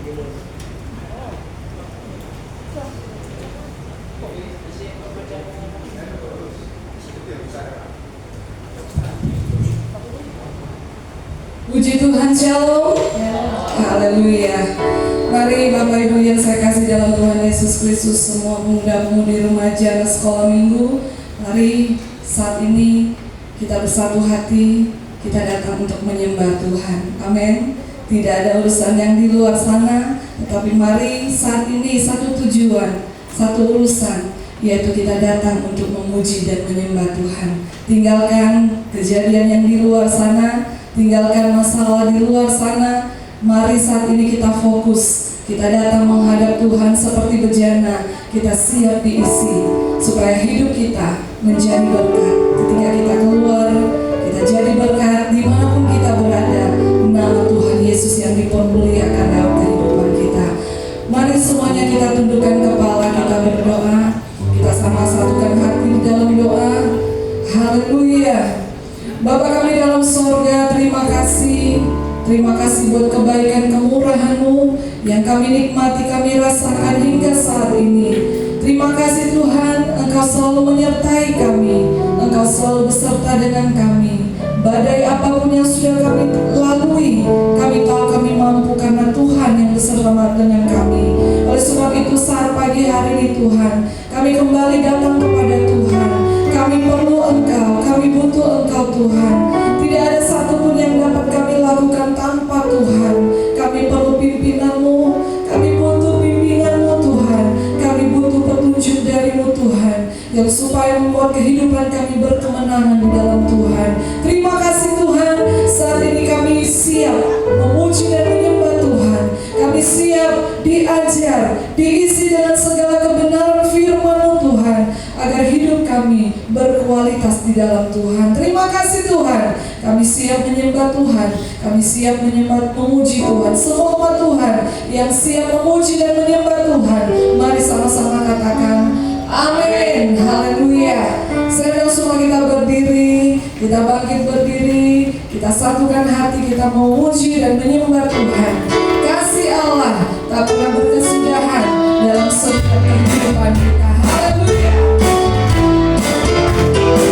Puji Tuhan, Shalom. Haleluya. Mari Bapak Ibu yang saya kasih dalam Tuhan Yesus Kristus, semua pemuda-pemudi remaja sekolah minggu, mari saat ini kita bersatu hati, kita datang untuk menyembah Tuhan. Amin. Tidak ada urusan yang di luar sana, tetapi mari saat ini satu tujuan, satu urusan, yaitu kita datang untuk memuji dan menyembah Tuhan. Tinggalkan kejadian yang di luar sana, tinggalkan masalah di luar sana. Mari saat ini kita fokus, kita datang menghadap Tuhan seperti bejana. Kita siap diisi supaya hidup kita menjadi berkat. Ketika kita keluar, kita jadi berkat dimanapun kita berada. Nama Tuhan Yesus yang dipermuliakan dalam kehidupan kita. Mari semuanya kita tundukkan kepala, kita berdoa. Kita sama satukan hati di dalam doa. Haleluya. Bapa kami dalam sorga, terima kasih. Terima kasih buat kebaikan kemurahan-Mu yang kami nikmati, kami rasakan hingga saat ini. Terima kasih Tuhan, Engkau selalu menyertai kami, Engkau selalu beserta dengan kami. Badai apapun yang sudah kami lalui, kami tahu kami mampu karena Tuhan yang bersama dengan kami. Oleh sebab itu saat pagi hari ini Tuhan, kami kembali datang kepada Tuhan. Kami perlu Engkau, kami butuh Engkau Tuhan. Tidak ada satupun yang dapat kami lakukan tanpa Tuhan. Kami perlu pimpinan-Mu, kami butuh bimbingan-Mu Tuhan. Kami butuh petunjuk dari-Mu Tuhan, yang supaya membuat kehidupan kami berkemenangan di dalam Tuhan. Terima kasih Tuhan, saat ini kami siap memuji dan menyembah Tuhan. Kami siap diajar, diisi dengan segala kebenaran firman-Mu Tuhan, agar hidup kami berkualitas di dalam Tuhan. Terima kasih Tuhan, kami siap menyembah Tuhan, kami siap memuji Tuhan. Semua umat Tuhan yang siap memuji dan menyembah Tuhan, mari sama-sama katakan amin. Haleluya. Sekarang semua kita berdiri, kita bangkit berdiri, kita satukan hati, kita memuji dan menyembah Tuhan. Kasih Allah tak pernah berkesudahan dalam setiap kehidupan kita. Haleluya. Kasih Allah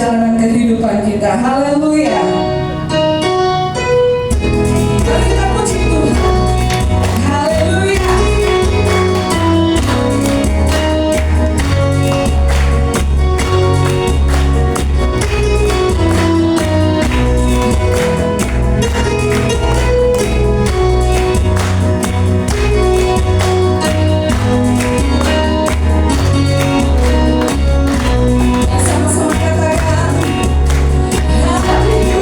perjalanan kehidupan kita. Haleluya. Mari kita puji Tuhan. Haleluya. Sama-sama katakan haleluya.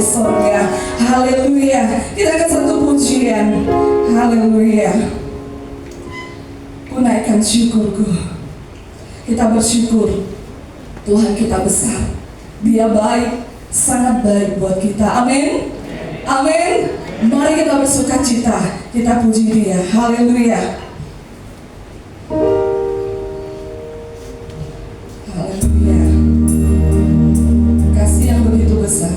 sorga. Haleluya. Kita akan satu pujian. Haleluya. Ku naikkan syukurku. Kita bersyukur Tuhan kita besar. Dia baik, sangat baik buat kita. Amin. Amin. Mari kita bersuka cita. Kita puji Dia. Haleluya. Haleluya. Kasih yang begitu besar.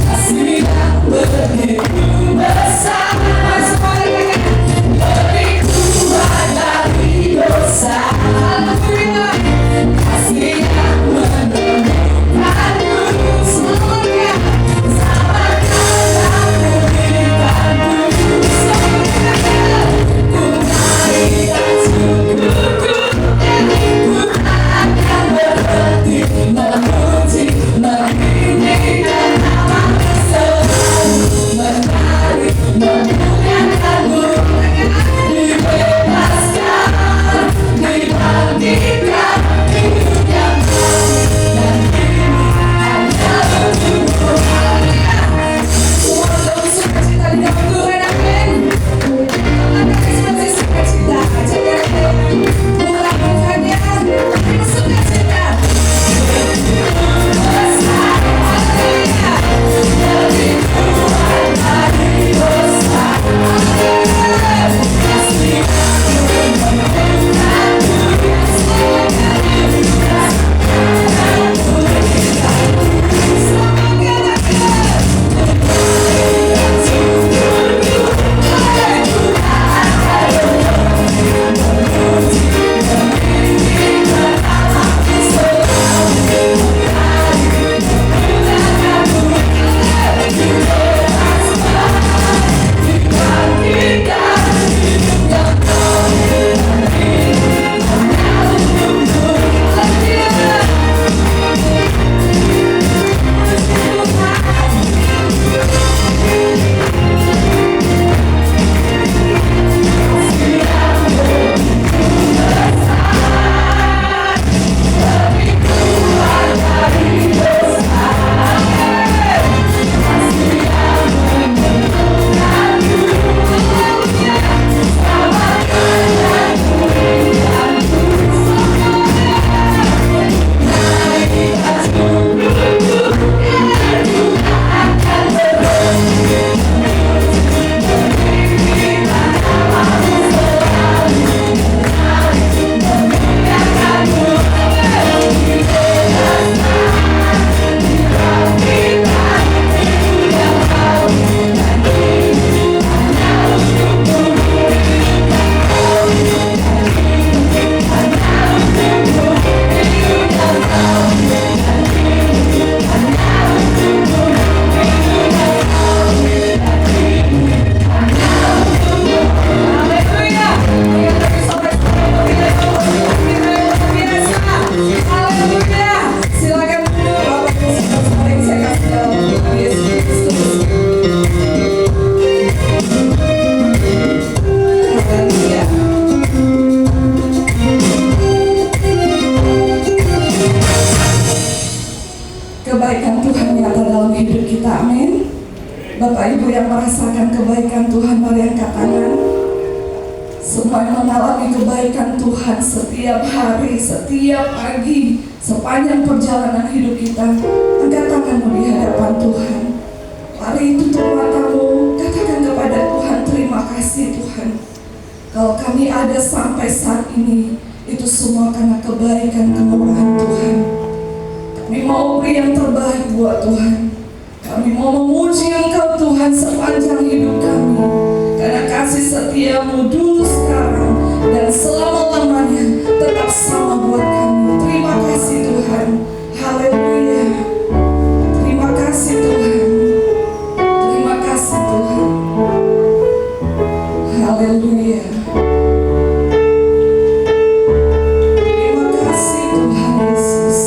Kasih yang begitu besar. Lebih kuat dari dosa. Haleluya. Kasih yang menemukanku semuanya. Sama kata berikanku semuanya. Ku naikkan syukurku. Ku akan berhenti memuji, meninggikan nama-Mu selalu, menari, memuliakan-Mu, dibebaskan, dibangkitkan, hidup yang baru, dan ini hanya untukmu. Semua dalam sukacita di dalam Tuhan, amin. Seperti sukacita, jangan melakukannya, tapi sukacita. Kebaikan Tuhan nyata dalam hidup kita, amin. Bapak Ibu yang merasakan kebaikan Tuhan, mari angkat tangan. Semua yang mengalami kebaikan Tuhan setiap hari, setiap pagi, sepanjang perjalanan hidup kita, angkat tanganmu di hadapan Tuhan. Mari tutup matamu, katakan kepada Tuhan, terima kasih Tuhan. Kalau kami ada sampai saat ini, itu semua karena kebaikan kemurahan Tuhan. Kami mau beri yang terbaik buat Tuhan. Kami mau memuji Engkau Tuhan sepanjang hidup kami. Karena kasih setia-Mu dulu, sekarang, dan selama-lamanya tetap sama buat kami. Terima kasih Tuhan. Haleluya. Terima kasih Tuhan. Terima kasih Tuhan. Haleluya. Terima kasih Tuhan Yesus.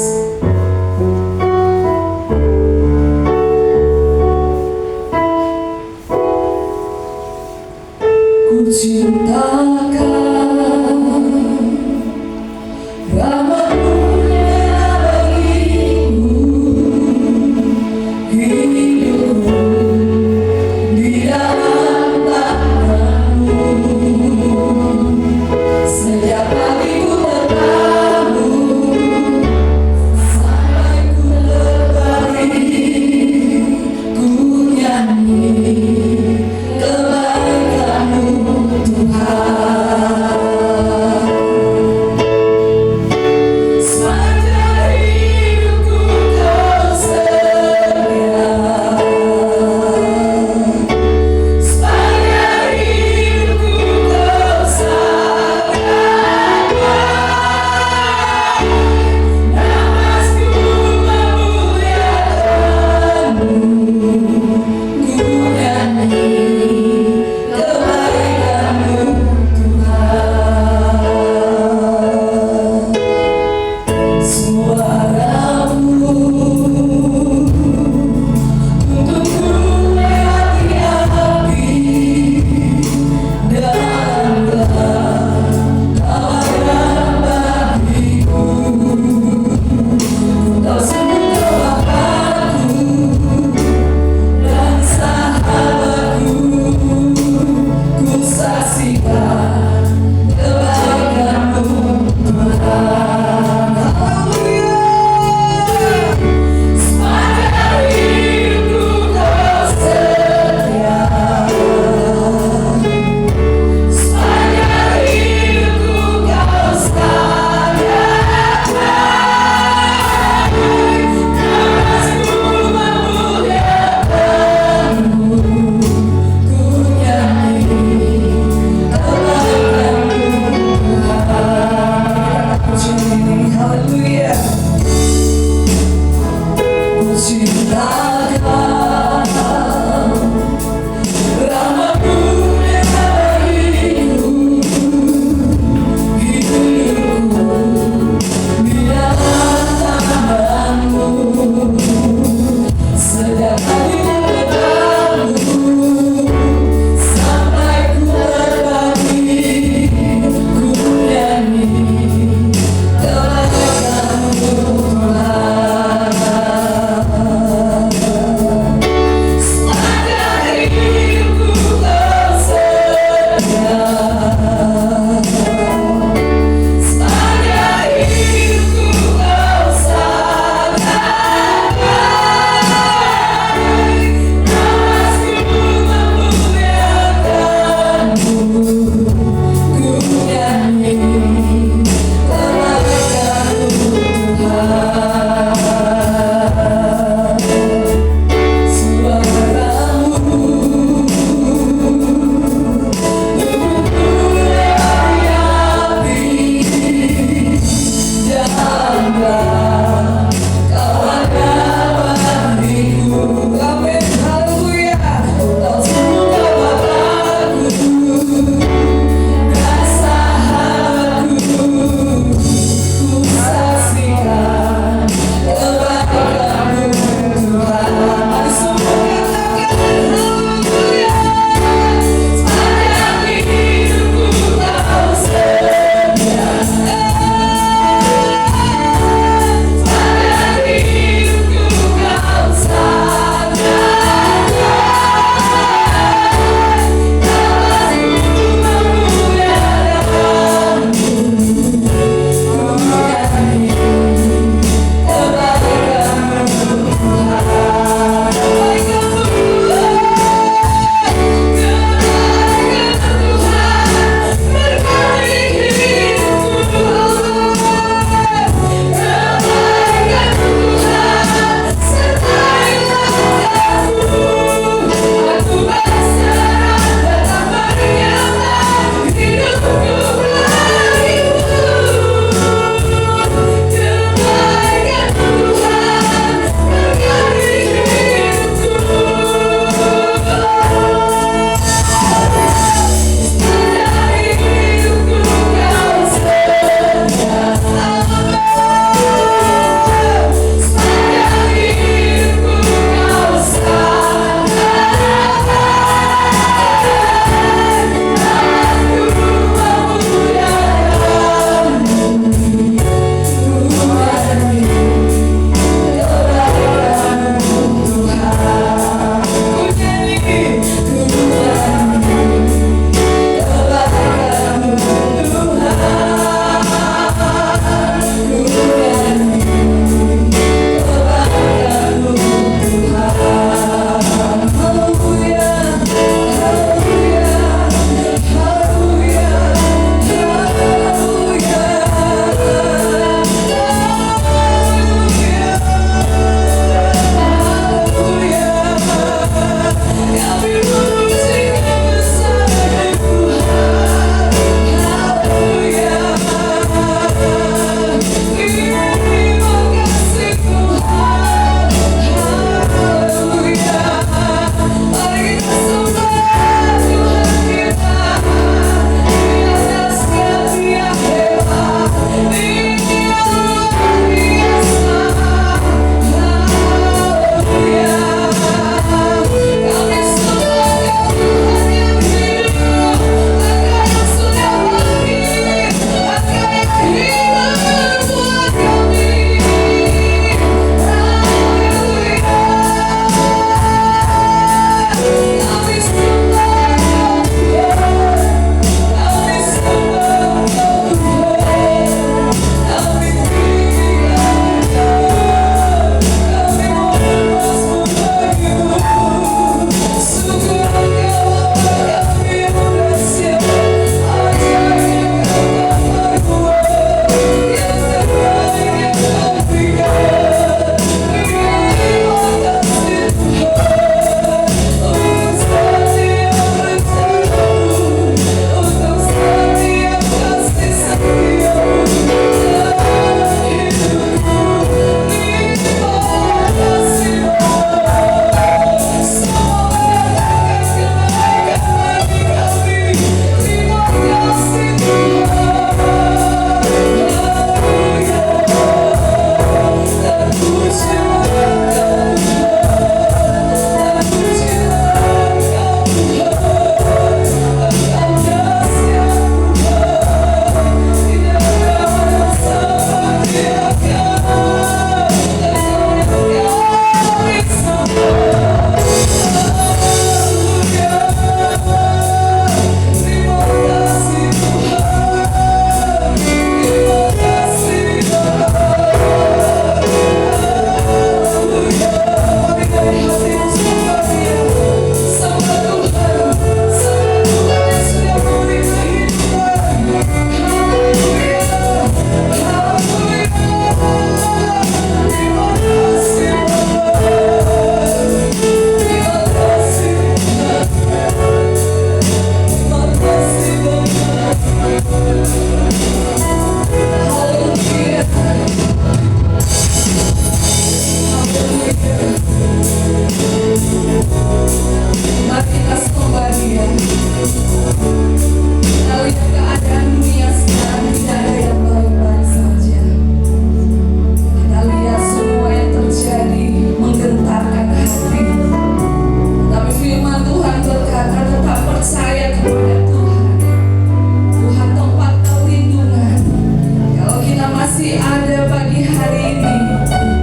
pada pagi hari ini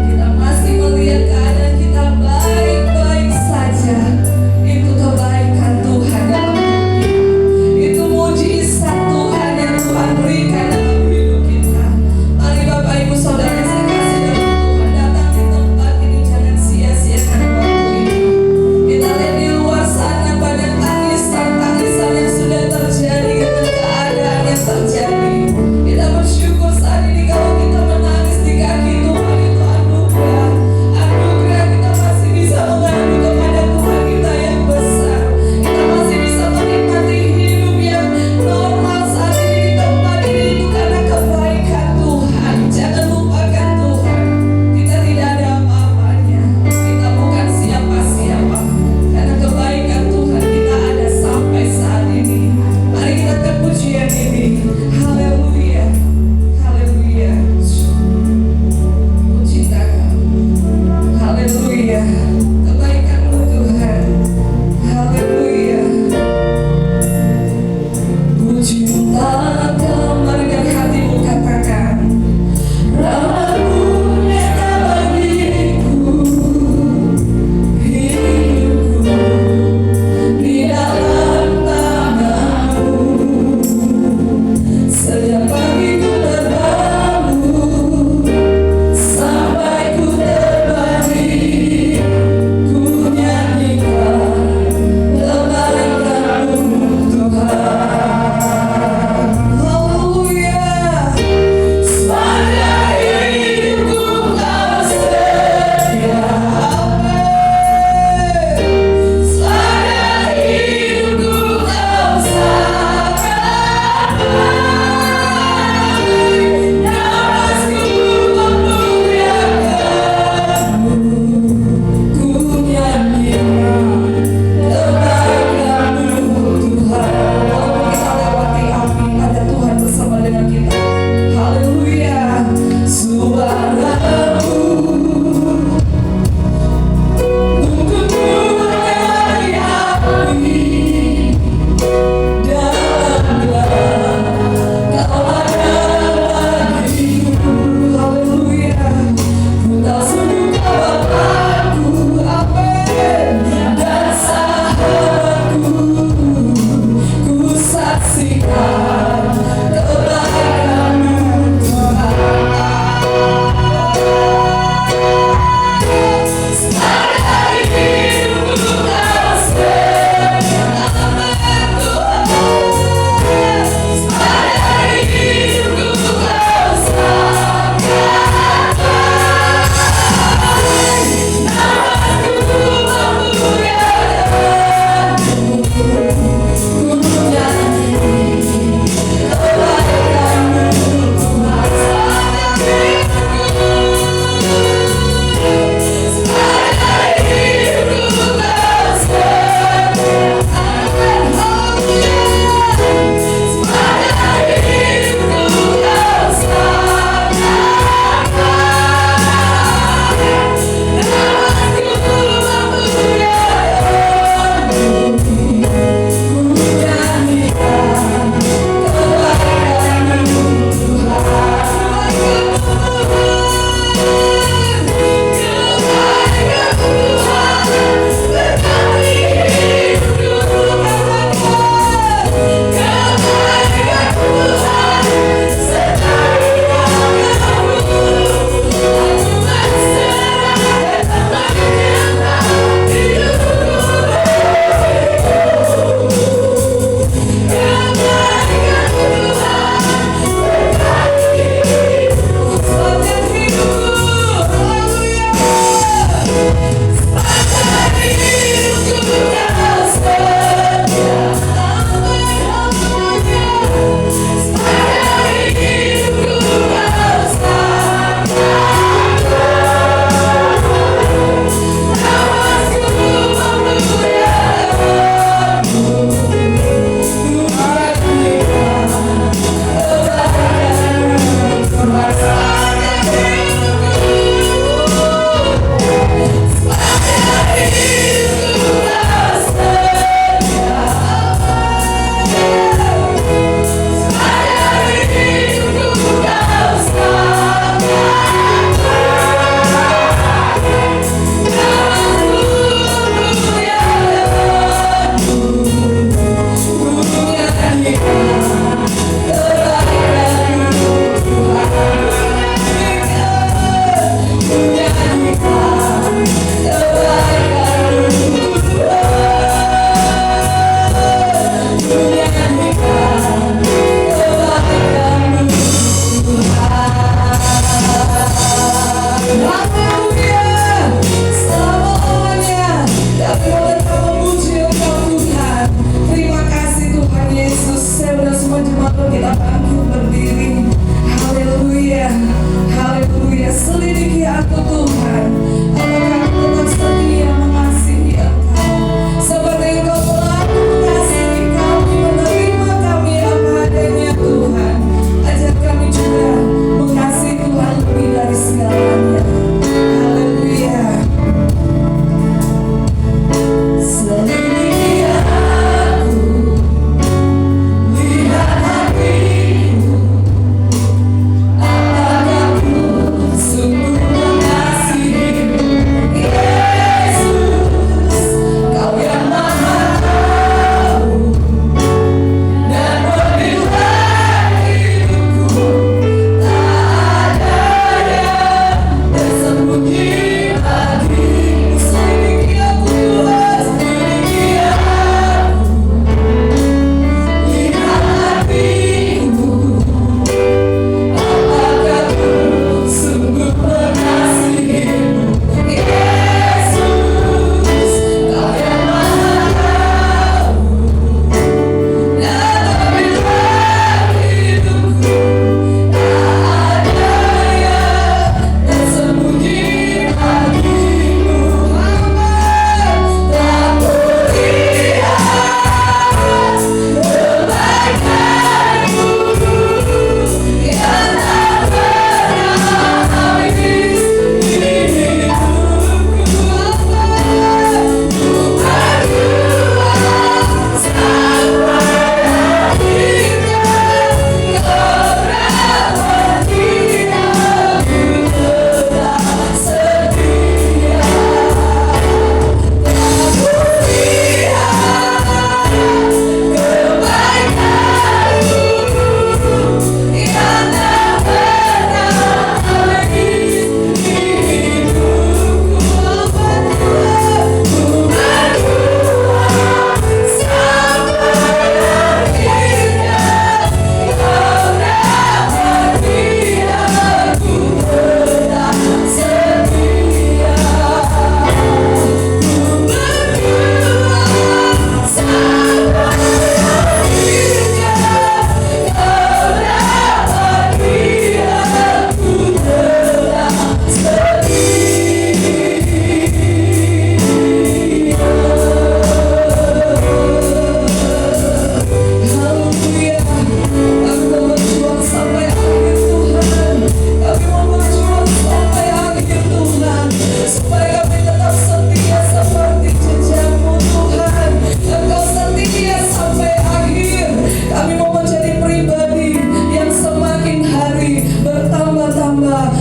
kita masih melihat keadaan kita baik-baik saja. Itu kebaikan Tuhan dalam hidup kita. Itu mujizat Tuhan yang Tuhan berikan dalam hidup kita. Mari Bapak Ibu Saudara yang saya kasih dalam Tuhan, datang di tempat ini, jangan sia-siakan waktu ini. Kita lihat di luar sana pada tangisan yang sudah terjadi dengan keadaan yang terjadi. Kita bersyukur saat ini kalau kita menangis di kaki Tuhan,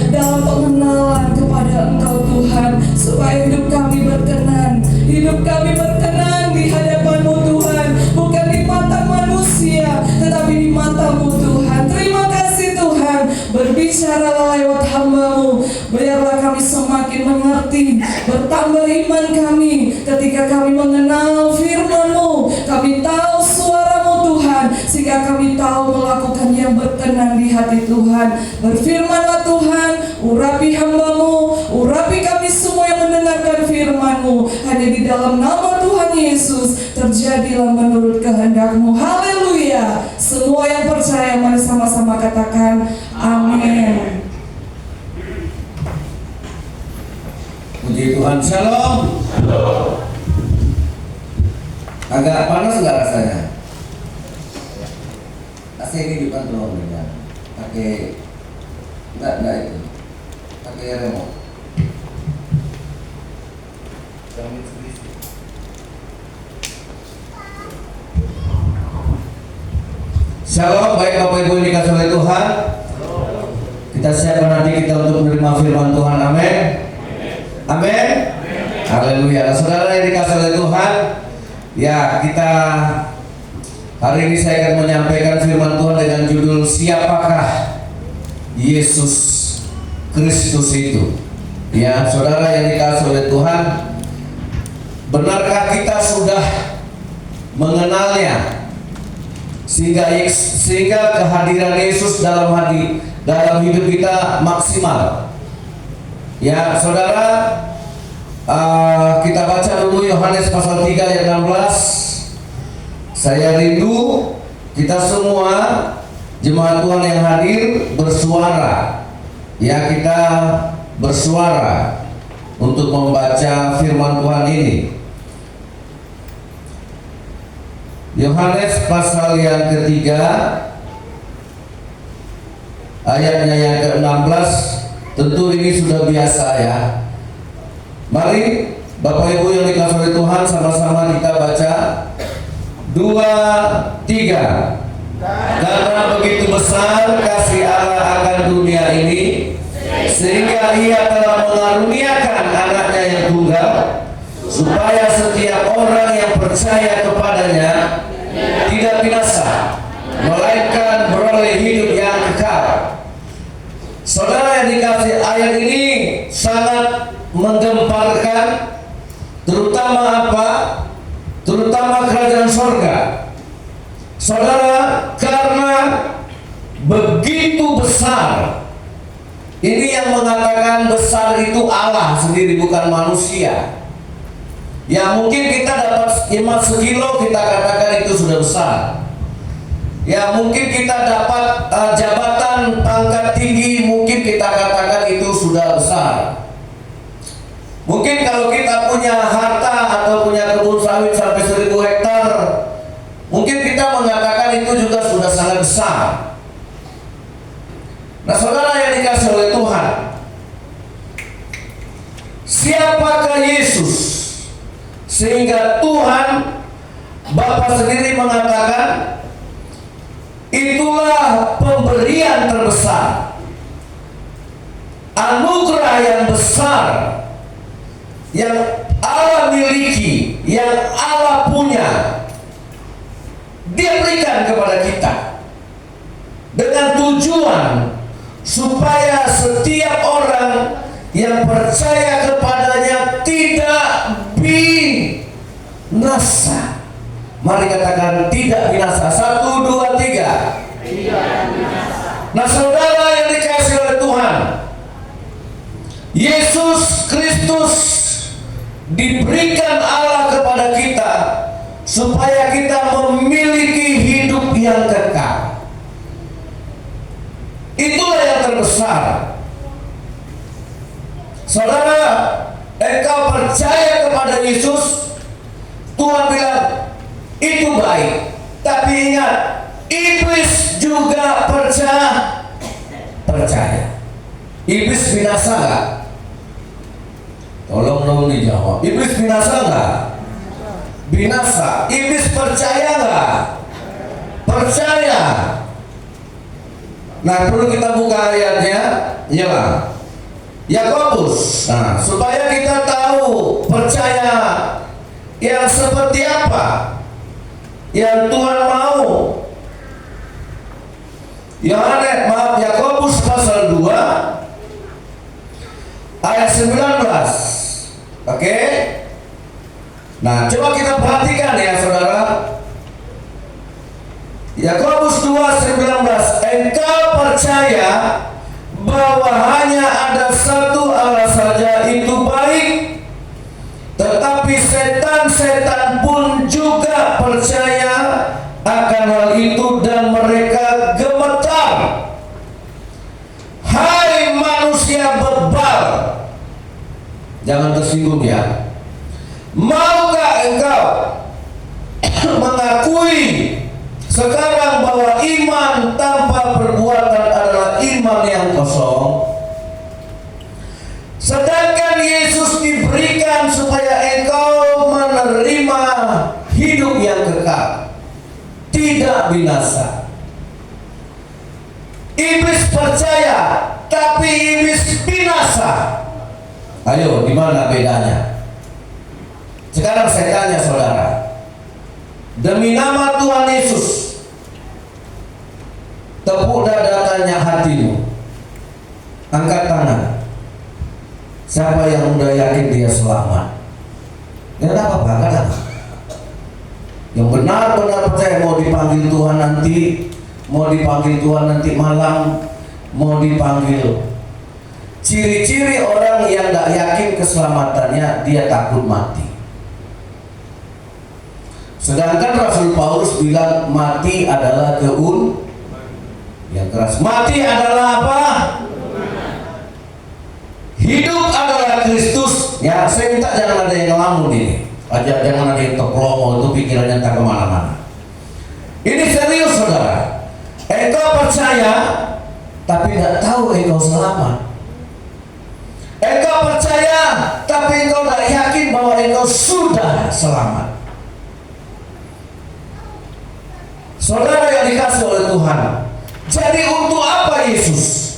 dalam pengenalan kepada Engkau Tuhan, supaya hidup kami berkenan di hadapan-Mu Tuhan, bukan di mata manusia tetapi di mata-Mu Tuhan. Terima kasih Tuhan, berbicaralah lewat hamba-Mu, biarlah kami semakin mengerti, bertambah iman kami ketika kami mengenal firman-Mu, kami tahu suara-Mu Tuhan, sehingga kami tahu melakukan yang berkenan di hati Tuhan. Berfirmanlah Tuhan, urapi hamba-Mu, urapi kami semua yang mendengarkan firman-Mu. Hanya di dalam nama Tuhan Yesus terjadilah menurut kehendak-Mu. Haleluya. Semua yang percaya mari sama-sama katakan amin. Puji Tuhan, shalom. Agak panas nggak rasanya? AC ini dikontrol ya. Pakai enggak itu. Pakai remote. Shalom, baik Bapak Ibu yang dikasihi oleh Tuhan. Kita siapkan nanti kita untuk menerima firman Tuhan. Amin. Amin. Haleluya. Nah, saudara yang dikasihi oleh Tuhan, ya kita hari ini saya akan menyampaikan firman Tuhan dengan judul Siapakah Yesus Kristus itu? Ya, saudara yang dikasihi oleh Tuhan, benarkah kita sudah mengenalnya sehingga kehadiran Yesus dalam hidup kita maksimal? Ya, saudara, kita baca dulu Yohanes pasal 3 ayat 16. Saya rindu kita semua jemaat Tuhan yang hadir bersuara. Ya, kita bersuara untuk membaca firman Tuhan ini. Yohanes pasal yang ketiga ayatnya yang ke-16. Tentu ini sudah biasa ya. Mari Bapak Ibu yang dikasihi oleh Tuhan, sama-sama kita baca 2, 3. Karena begitu besar kasih Allah akan dunia ini, sehingga Ia telah mengaruniakan anaknya yang tunggal, supaya setiap orang yang percaya kepadanya tidak binasa, melainkan beroleh hidup yang kekal. Saudara yang dikasihi, ayat ini sangat menggemparkan, terutama apa? Terutama kerajaan sorga. Saudara, karena begitu besar. Ini yang mengatakan besar itu Allah sendiri, bukan manusia. Ya, mungkin kita dapat emas sekilo, kita katakan itu sudah besar. Ya, mungkin kita dapat jabatan pangkat tinggi, mungkin kita katakan itu sudah besar. Mungkin kalau kita punya harta atau punya kebun sawit sampai 1000 hektar, mungkin kita mengatakan itu juga sudah sangat besar. Nah, saudara yang dikasihi oleh Tuhan, siapakah Yesus sehingga Tuhan Bapa sendiri mengatakan itulah pemberian terbesar, anugerah yang besar yang Allah miliki, yang Allah punya, Dia berikan kepada kita dengan tujuan supaya setiap orang yang percaya kepadanya tidak binasa. Mari katakan tidak binasa. 1, 2, 3. Tidak binasa. Nah, saudara yang dikasihi oleh Tuhan, Yesus Kristus diberikan Allah kepada kita supaya kita memiliki hidup yang kekal. Itulah yang terbesar. Saudara, engkau percaya kepada Yesus, Tuhan bilang itu baik. Tapi ingat, iblis juga percaya. Iblis binasa nggak? Tolong dijawab. Iblis binasa nggak? Binasa. Iblis percaya nggak? Percaya. Nah, perlu kita buka ayatnya. Ya. Yakobus. Nah, supaya kita tahu percaya yang seperti apa yang Tuhan mau. Yakobus pasal 2 ayat 19. Oke? Nah, coba kita perhatikan ya saudara. Yakobus 2:19. Engkau percaya bahwa hanya ada satu Allah saja, itu baik. Tetapi setan-setan pun juga percaya akan hal itu dan mereka gemetar. Hai manusia bebal, jangan tersinggung ya. Maukah engkau mengakui sekarang bahwa iman tanpa perbuatan adalah iman yang kosong? Sedangkan Yesus diberikan supaya engkau menerima hidup yang kekal, tidak binasa. Iblis percaya, tapi iblis binasa. Ayo, di mana bedanya? Sekarang saya tanya saudara, demi nama Tuhan Yesus, tepuk dada, tanya hatimu, angkat tangan. Siapa yang udah yakin dia selamat? Ya tak apa-apa, angkat tangan. Yang benar-benar percaya mau dipanggil Tuhan nanti, mau dipanggil Tuhan nanti malam, mau dipanggil. Ciri-ciri orang yang gak yakin keselamatannya, dia takut mati. Sedangkan Rasul Paulus bilang mati adalah yang keras. Mati adalah apa? Hidup adalah Kristus. Ya, saya minta jangan ada yang ngelamun ini. Jangan ada yang terpromo, itu pikirannya tak kemana-mana. Ini serius saudara. Engkau percaya, tapi tidak tahu engkau selamat. Engkau percaya, tapi engkau tidak yakin bahwa engkau sudah selamat. Saudara yang dikasih oleh Tuhan, jadi untuk apa Yesus?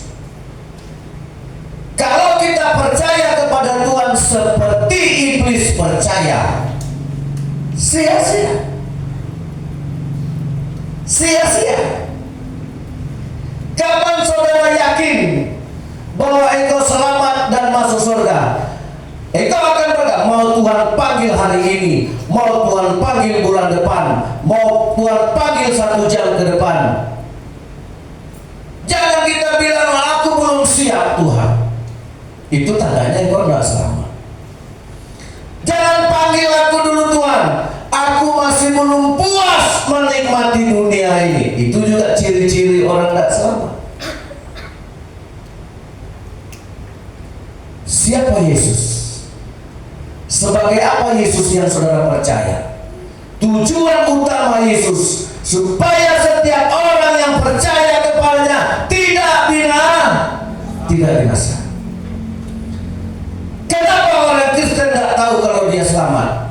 Kalau kita percaya kepada Tuhan seperti iblis percaya, sia-sia. Sia-sia. Kapan saudara yakin bahwa engkau selamat dan masuk surga? Engkau akan berkata, mau Tuhan panggil hari ini, mau Tuhan panggil bulan depan, mau Tuhan panggil 1 jam ke depan. Jangan kita bilang aku belum siap Tuhan. Itu tandanya engkau tidak selamat. Jangan panggil aku dulu Tuhan, aku masih belum puas menikmati dunia ini. Itu juga ciri-ciri orang tidak selamat. Siapa Yesus? Sebagai apa Yesus yang saudara percaya? Tujuan utama Yesus supaya setiap orang yang percaya kepadanya tidak binasa. Kenapa orang Kristen tidak tahu kalau dia selamat?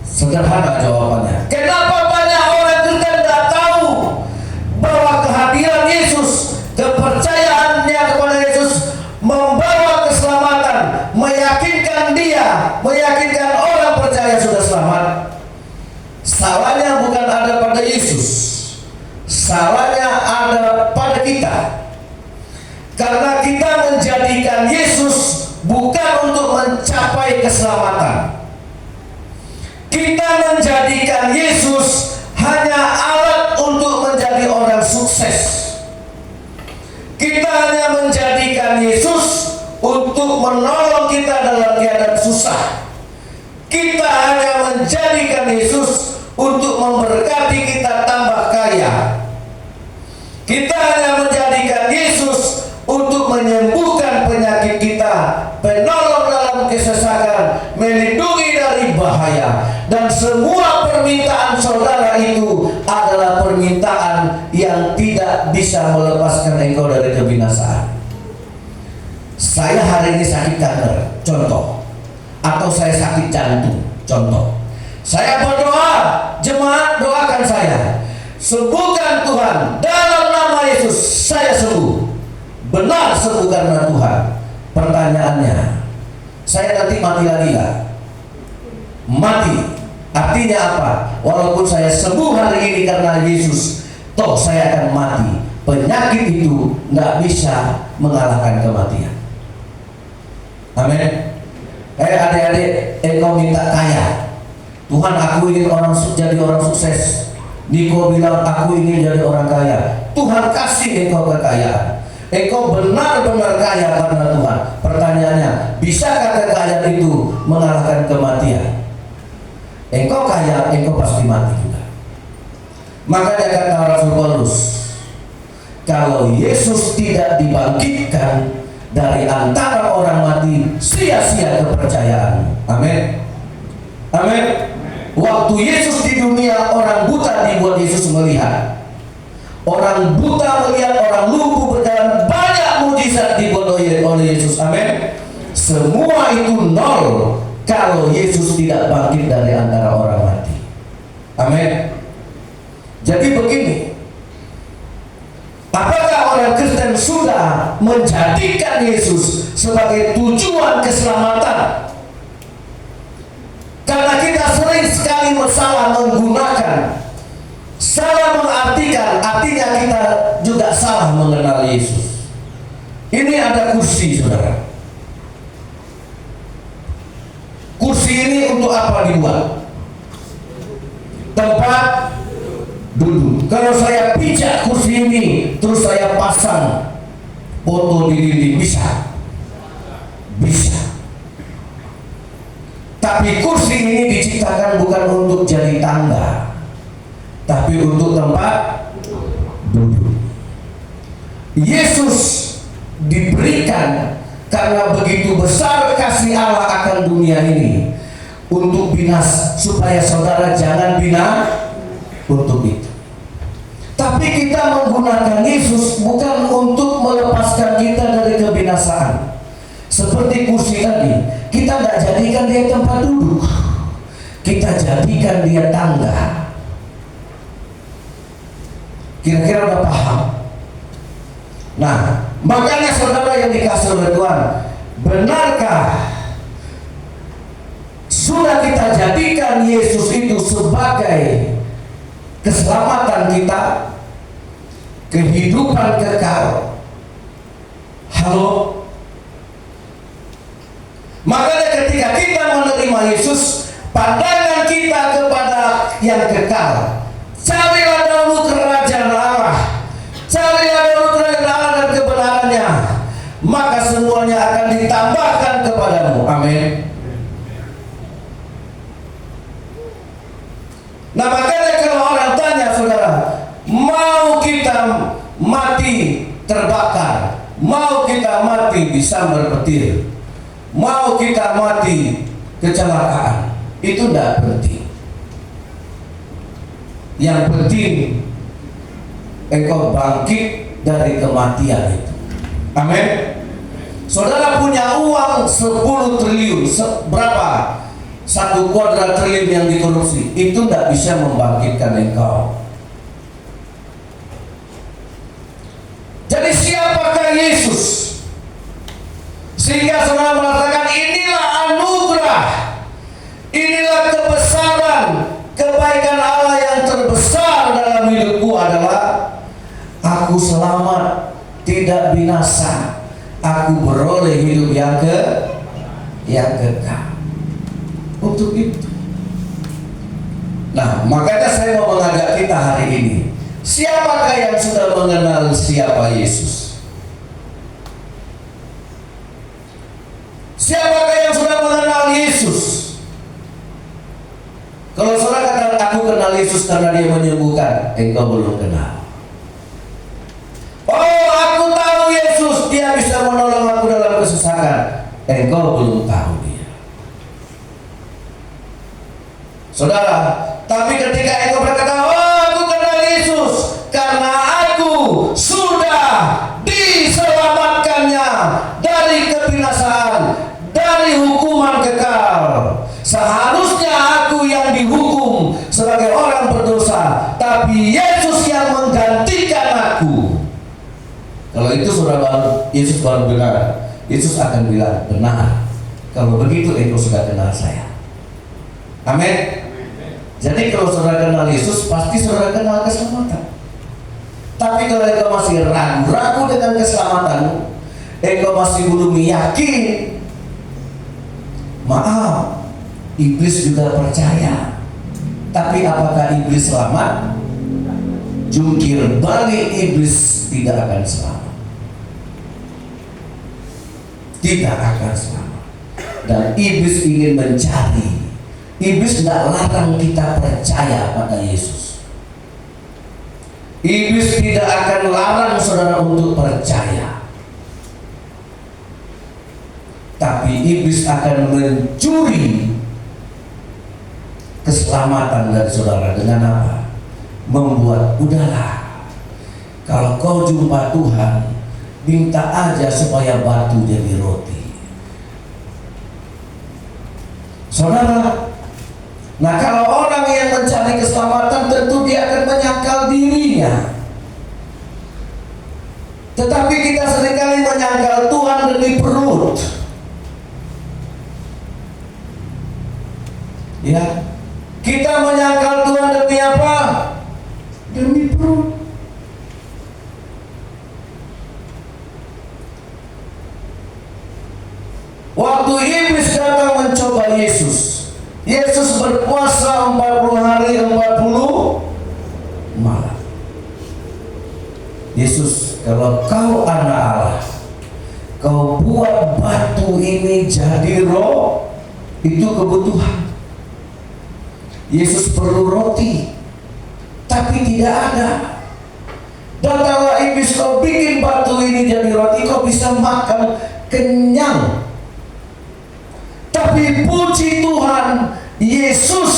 Sederhana jawabannya. Kenapa banyak orang Kristen tidak tahu bahwa kehadiran Yesus, kepercayaannya kepada Yesus membawa keselamatan, meyakinkan orang percaya sudah selamat? Salahnya bukan ada pada Yesus, salahnya ada pada kita. Karena kita menjadikan Yesus bukan untuk mencapai keselamatan. Kita menjadikan Yesus hanya alat untuk menjadi orang sukses. Kita hanya menjadikan Yesus untuk menolong kita dalam keadaan susah. Kita hanya menjadikan Yesus untuk memberkati kita tambah kaya. Kita hanya menjadikan Yesus untuk menyembuhkan penyakit kita, penolong dalam kesesakan, melindungi dari bahaya. Dan semua permintaan saudara itu adalah permintaan yang tidak bisa melepaskan engkau dari kebinasaan. Saya hari ini sakit kanker, contoh. Atau saya sakit jantung, contoh. Saya berdoa, jemaat doakan saya. Sembuhkan Tuhan, dalam nama Yesus saya sembuh. benar sembuh karena Tuhan. Pertanyaannya, saya nanti mati lagi nggak? Mati artinya apa? Walaupun saya sembuh hari ini karena Yesus, toh saya akan mati. Penyakit itu nggak bisa mengalahkan kematian. Amin. Adik-adik, engkau minta kaya. Tuhan, aku ingin jadi orang sukses. Niko bilang, aku ingin jadi orang kaya. Tuhan kasih engkau kekayaan. Engkau benar-benar kaya karena Tuhan. Pertanyaannya, bisakah kekayaan itu mengalahkan kematian? Engkau kaya, engkau pasti mati juga. Makanya kata Rasul Paulus, kalau Yesus tidak dibangkitkan dari antara orang mati, sia-sia kepercayaan. Amin. Amin. Waktu Yesus di dunia, orang buta dibuat Yesus melihat. Orang buta melihat, orang lumpuh berjalan, banyak mujizat dibuat oleh Yesus. Amin. Semua itu nol kalau Yesus tidak bangkit dari antara orang mati. Amin. Jadi begini, apakah orang Kristen sudah menjadikan Yesus sebagai tujuan keselamatan? Karena kita sering sekali salah menggunakan, salah mengartikan, artinya kita juga salah mengenal Yesus. Ini ada kursi, saudara. Kursi ini untuk apa dibuat? Tempat duduk. Kalau saya pijak kursi ini, terus saya pasang foto di dinding, bisa? Bisa. Tapi kursi ini diciptakan bukan untuk jadi tangga, tapi untuk tempat duduk. Yesus diberikan karena begitu besar kasih Allah akan dunia ini untuk binasa, supaya saudara jangan binasa untuk itu. Tapi kita menggunakan Yesus bukan untuk melepaskan kita dari kebinasaan. Seperti kursi tadi, kita tidak jadikan dia tempat duduk, kita jadikan dia tangga. Kira-kira udah paham? Nah, makanya saudara yang dikasih oleh Tuhan, benarkah sudah kita jadikan Yesus itu sebagai keselamatan kita, kehidupan kekal? Halo? Makanya ketika kita menerima Yesus, pandangan kita kepada yang kekal. Carilah dahulu kerajaan Allah, carilah dahulu kerajaan Allah dan kebenarannya, maka semuanya akan ditambahkan kepadamu. Amin. Nah, makanya kalau orang tanya saudara, mau kita mati terbakar, mau kita mati disambar petir, mau kita mati kecelakaan, itu tidak penting. Yang penting engkau bangkit dari kematian itu. Amin. Saudara punya uang 10 triliun, berapa? 1 kuadrat triliun yang dikorupsi, itu tidak bisa membangkitkan engkau. Jadi siapakah Yesus? Sehingga saudara mengatakan, inilah anugerah, inilah kebesaran, kebaikan Allah yang terbesar dalam hidupku adalah aku selamat, tidak binasa, aku beroleh hidup yang kekal. Untuk itu. Nah, makanya saya mau mengajak kita hari ini, siapakah yang sudah mengenal siapa Yesus? Siapakah yang sudah mengenal Yesus? Kalau saudara kata aku kenal Yesus karena dia menyembuhkan, engkau belum kenal. Oh, aku tahu Yesus, dia bisa menolong aku dalam kesusahan, engkau belum tahu dia. Saudara, tapi ketika engkau berkata, oh aku kenal Yesus karena aku sudah diselamatkannya dari kebinasaan, dari hukuman kekal. Seharusnya aku yang dihukum sebagai orang berdosa, tapi Yesus yang menggantikan aku. Kalau itu Yesus baru benar. Yesus akan bilang, benar. Kalau begitu engkau sudah kenal saya. Amin. Jadi kalau saudara kenal Yesus, pasti saudara kenal keselamatan. Tapi kalau engkau masih ragu-ragu dengan keselamatanmu, engkau masih belum yakin, maaf, iblis juga percaya. Tapi apakah iblis selamat? Jungkir balik, iblis tidak akan selamat. Tidak akan selamat. Dan iblis ingin mencari. Iblis tidak larang kita percaya pada Yesus. Iblis tidak akan larang saudara untuk percaya. Tapi iblis akan mencuri keselamatan dari saudara dengan apa? Membuat, udahlah, kalau kau jumpa Tuhan, minta aja supaya batu jadi roti. Saudara, nah kalau orang yang mencari keselamatan, tentu dia akan menyangkal dirinya. Tetapi kita seringkali menyangkal Tuhan demi perut. Ya, kita menyangkal Tuhan demi apa? Demi perut. Waktu iblis datang mencoba Yesus, Yesus berpuasa 40 hari 40 malam. Yesus, kalau kau anak Allah, kau buat batu ini jadi roh, itu kebutuhan. Yesus perlu roti, tapi tidak ada. Datanglah iblis, kau bikin batu ini jadi roti, kau bisa makan kenyang. Tapi puji Tuhan, Yesus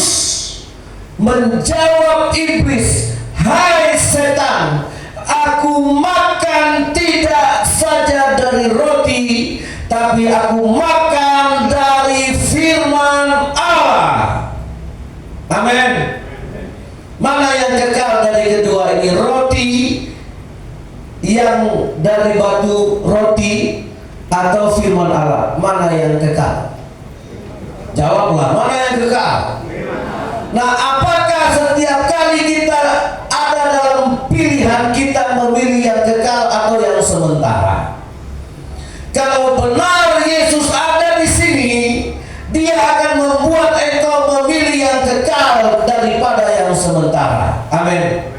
menjawab iblis, hai setan, aku makan tidak saja dari roti, tapi aku makan dari firman Allah. Amin. Mana yang kekal dari kedua ini? Roti yang dari batu roti atau firman Allah? Mana yang kekal? Jawablah, mana yang kekal? Nah, apakah setiap kali kita ada dalam pilihan, kita memilih yang kekal atau yang sementara? Kalau benar Yesus ada di sini, Dia akan membuat engkau memilih yang kekal daripada yang sementara. Amin.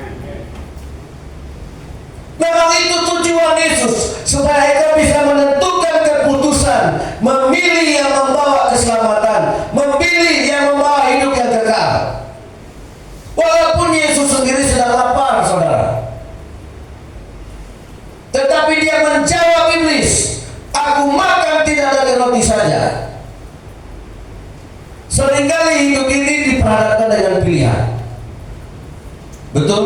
Memang itu tujuan Yesus, supaya engkau bisa menentukan keputusan, memilih yang membawa keselamatan, memilih yang membawa hidup yang kekal. Walaupun Yesus sendiri sedang lapar, saudara, tetapi Dia menjawab iblis, aku makan tidak dari roti saja. Seringkali hidup ini diperhadapkan dengan pilihan. Betul?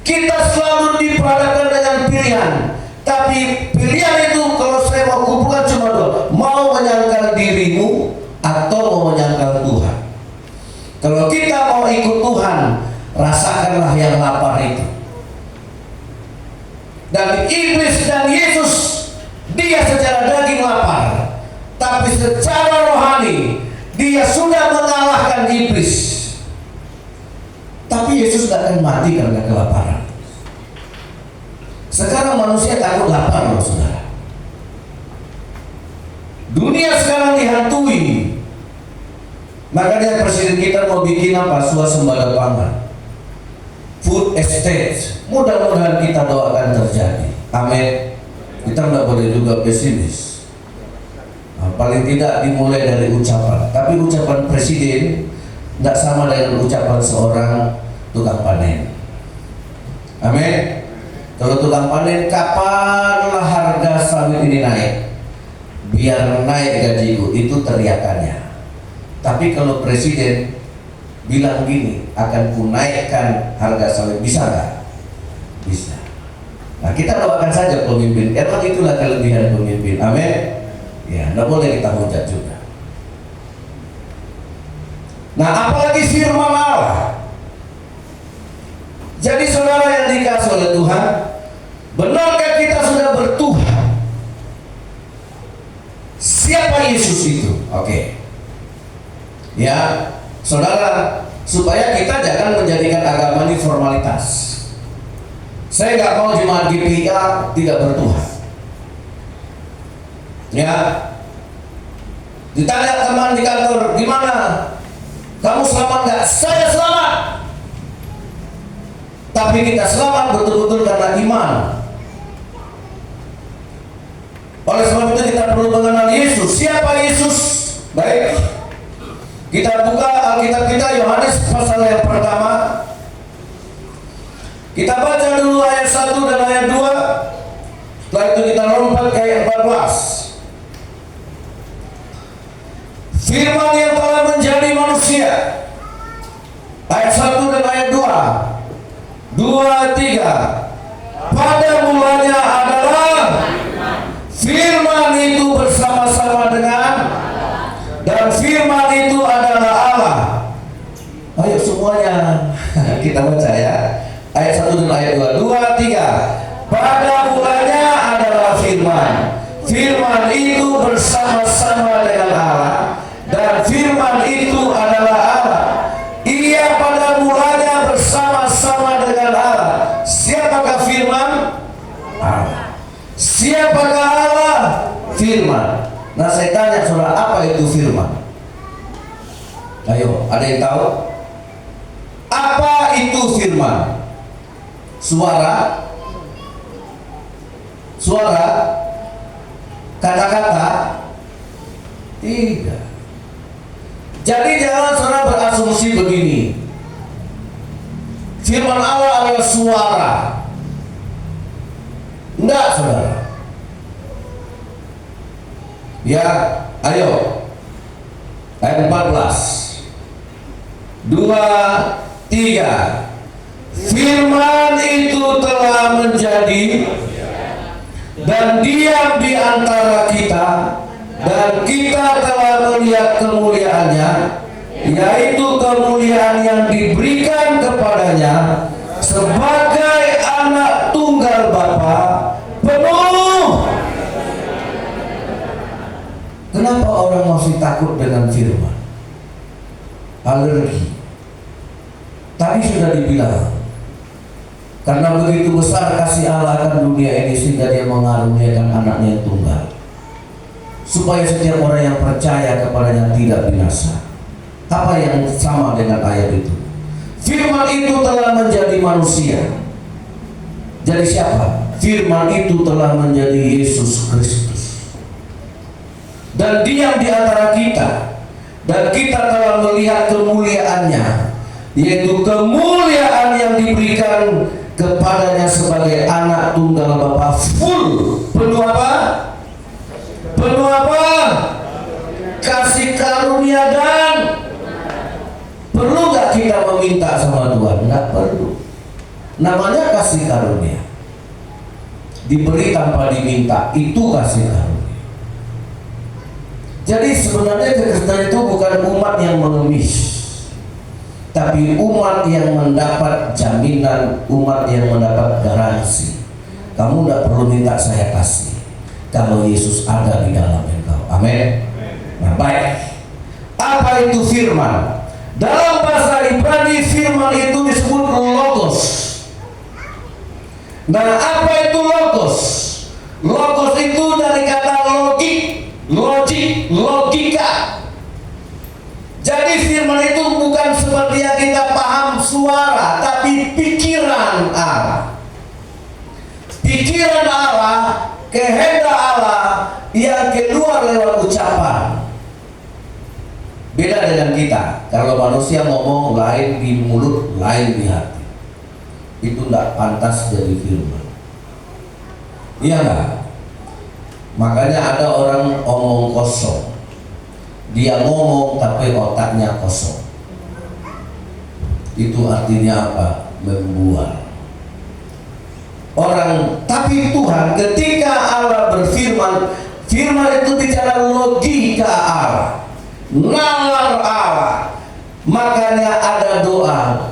Kita selalu diperhadapkan dengan pilihan. Tapi pilihan itu kalau saya mau kumpulkan cuma dua. Mau menyangkal dirimu atau mau menyangkal Tuhan. Kalau kita mau ikut Tuhan, rasakanlah yang lapar itu. Dan iblis dan Yesus, dia secara daging lapar, tapi secara rohani dia sudah mengalahkan iblis. Tapi Yesus tidak akan mati karena kelaparan. Sekarang manusia takut lapar, loh, saudara. Dunia sekarang dihantui. Makanya presiden kita mau bikin apa? Swasembada pangan, food estate. Mudah-mudahan kita doakan terjadi. Amin. Kita tidak boleh juga pesimis. Nah, paling tidak dimulai dari ucapan. Tapi ucapan presiden tidak sama dengan ucapan seorang tukang panen. Amin. Kalau tukang panen, kapanlah harga sawit ini naik? Biar naik gajiku, itu teriakannya. Tapi kalau presiden bilang gini, akan ku naikkan harga sawit, bisa nggak? Bisa. Nah, kita doakan saja pemimpin. Emang itulah kelebihan pemimpin. Amin. Ya, tidak boleh kita hujat juga. Nah, apalagi firman Allah. Jadi saudara yang dikasih oleh Tuhan, Benarkah kita sudah bertuhan? Siapa Yesus itu? Oke. Ya, saudara, supaya kita jangan menjadikan agama ini formalitas. Saya nggak mau jemaat GPA tidak bertuhan. Ya, ditanya teman di kantor, gimana? Kamu selamat nggak? Saya selamat. Tapi kita selamat betul-betul karena iman. Oleh sebab itu kita perlu mengenal Yesus. Siapa Yesus? Baik, kita buka Alkitab kita, Yohanes pasal yang pertama. Kita baca dulu ayat 1 dan ayat 2. Setelah itu kita lompat ke ayat 14. Firman yang telah menjadi manusia. Ayat 1 dan ayat 2. 2, 3. Pada mulanya adalah Firman itu bersama-sama dengan, dan Firman itu adalah Allah. Ayo semuanya kita baca ya. Ayat 1 dan ayat 2. 2, 3. Pada mulanya adalah Firman. Firman itu bersama-sama dengan Allah, dan Firman itu adalah Allah. Ia pada mulanya bersama-sama dengan Allah. Siapakah Firman? Allah. Siapakah Allah? Firman. Nah, saya tanya saudara, apa itu Firman? Ayo, ada yang tahu? Apa itu Firman? Suara? Suara? Kata-kata? Tidak. Jadi jangan saudara berasumsi begini. Firman Allah adalah suara. Enggak, saudara. Ya, ayo. Ayat 14. 2, 3. Firman itu telah menjadi dan diam di antara kita, dan kita telah melihat kemuliaannya, yaitu kemuliaan yang diberikan kepadanya sebagai anak tunggal Bapa, penuh. Kenapa orang masih takut dengan firman? Alergi. Tadi sudah dibilang, karena begitu besar kasih Allah akan dunia ini sehingga dia mengaruniakan anaknya yang tunggal, supaya setiap orang yang percaya kepadanya tidak binasa. Apa yang sama dengan ayat itu? Firman itu telah menjadi manusia. Jadi siapa? Firman itu telah menjadi Yesus Kristus, dan diam di antara kita, dan kita telah melihat kemuliaannya, yaitu kemuliaan yang diberikan kepadanya sebagai anak tunggal Bapa, full, penuh apa? Penuh apa? Kasih karunia dan. Perlu gak kita meminta sama Tuhan? Nggak perlu. Namanya kasih karunia. Diberi tanpa diminta, itu kasih karunia. Jadi sebenarnya kekristenan itu bukan umat yang mengemis, tapi umat yang mendapat jaminan, umat yang mendapat garansi. Kamu tidak perlu minta saya kasih, kalau Yesus ada di dalam engkau. Amin. Nah, baik. Apa itu firman? Dalam bahasa Ibrani firman itu disebut logos. Nah, apa itu logos? Logos itu dari kata logik, logika. Jadi firman itu bukan seperti yang kita paham suara, tapi pikiran Allah. Pikiran Allah, kehendak Allah yang keluar lewat ucapan. Beda dengan kita. Kalau manusia ngomong lain di mulut, lain di hati, itu tidak pantas jadi firman. Iya nggak? Makanya ada orang omong kosong. Dia ngomong tapi otaknya kosong. Itu artinya apa? Membual. Orang, tapi Tuhan ketika Allah berfirman, firman itu bicara logika Allah, nalar Allah. Makanya ada doa.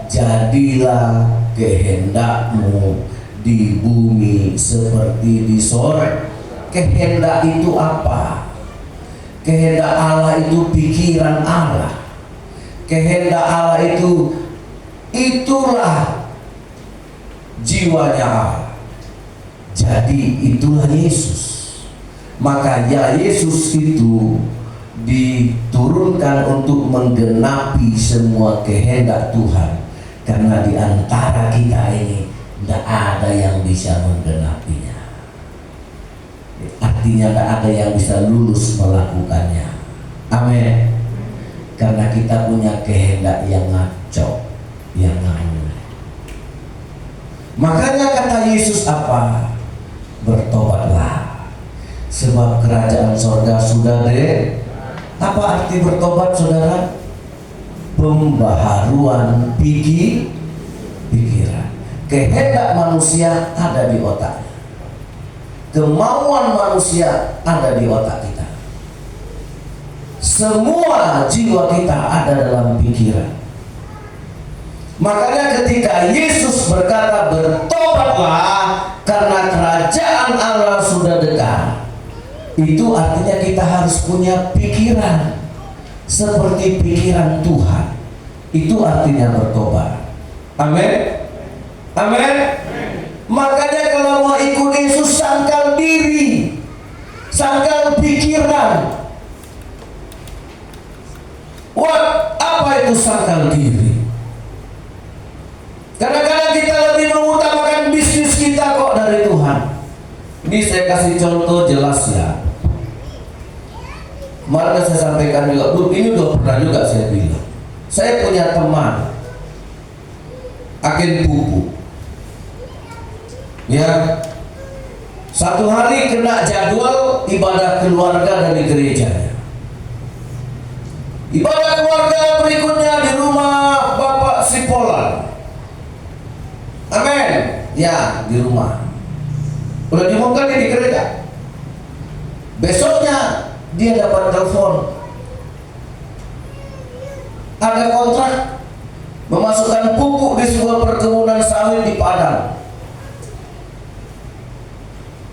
Jadilah kehendakmu di bumi seperti di sorga. Kehendak itu apa? Kehendak Allah itu pikiran Allah. Kehendak Allah itu, itulah jiwanya Allah. Jadi itulah Yesus. Maka ya Yesus itu diturunkan untuk menggenapi semua kehendak Tuhan. Karena di antara kita ini tidak ada yang bisa menggenapinya. Artinya tidak ada yang bisa lulus melakukannya. Amin. Karena kita punya kehendak yang ngaco, yang ngawur. Makanya kata Yesus apa? Bertobatlah, sebab kerajaan sorga sudah dekat. Apa arti bertobat, saudara? Pembaharuan pikiran. Kehendak manusia ada di otaknya. Kemauan manusia ada di otak kita. Semua jiwa kita ada dalam pikiran. Makanya ketika Yesus berkata bertobatlah karena kerajaan Allah sudah dekat, itu artinya kita harus punya pikiran seperti pikiran Tuhan. Itu artinya bertobat. Amin. Amin. Makanya kalau mau ikut Yesus, sangkal diri, sangkal pikiran. Apa itu sangkal diri? Kadang-kadang kita lebih mengutamakan bisnis kita kok dari Tuhan. Ini saya kasih contoh jelas ya. Kemarin saya sampaikan juga, ini udah pernah juga saya bilang. Saya punya teman agen pupuk. Ya, satu hari kena jadwal ibadah keluarga dari gerejanya. Ibadah keluarga berikutnya di rumah Bapak Sipolan. Amin. Ya, di rumah. Udah diumumkan di gereja. Besoknya dia dapat telepon. Ada kontrak memasukkan pupuk di sebuah perkebunan sawit di Padang.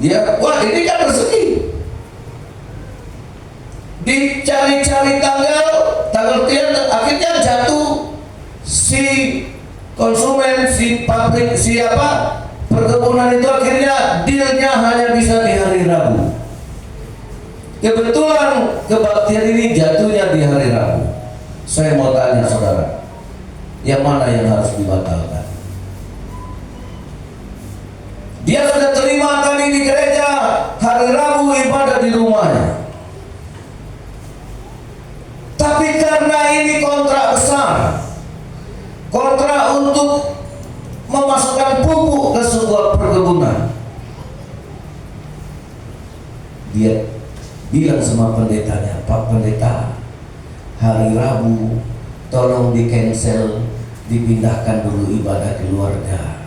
Ya, wah ini kan rezeki. Dicari-cari tanggal sekian, akhirnya jatuh si konsumen, si pabrik, siapa perkebunan itu akhirnya dealnya hanya bisa di hari Rabu. Kebetulan kebaktian ini jatuhnya di hari Rabu. Saya mau tanya saudara, yang mana yang harus dibatalkan? Dia sudah terima tadi di gereja, hari Rabu ibadah di rumahnya. Tapi karena ini kontrak besar, kontrak untuk memasukkan pupuk ke sebuah perkebunan, dia bilang sama pendetanya, Pak Pendeta, hari Rabu tolong di cancel, dipindahkan dulu ibadah keluarga.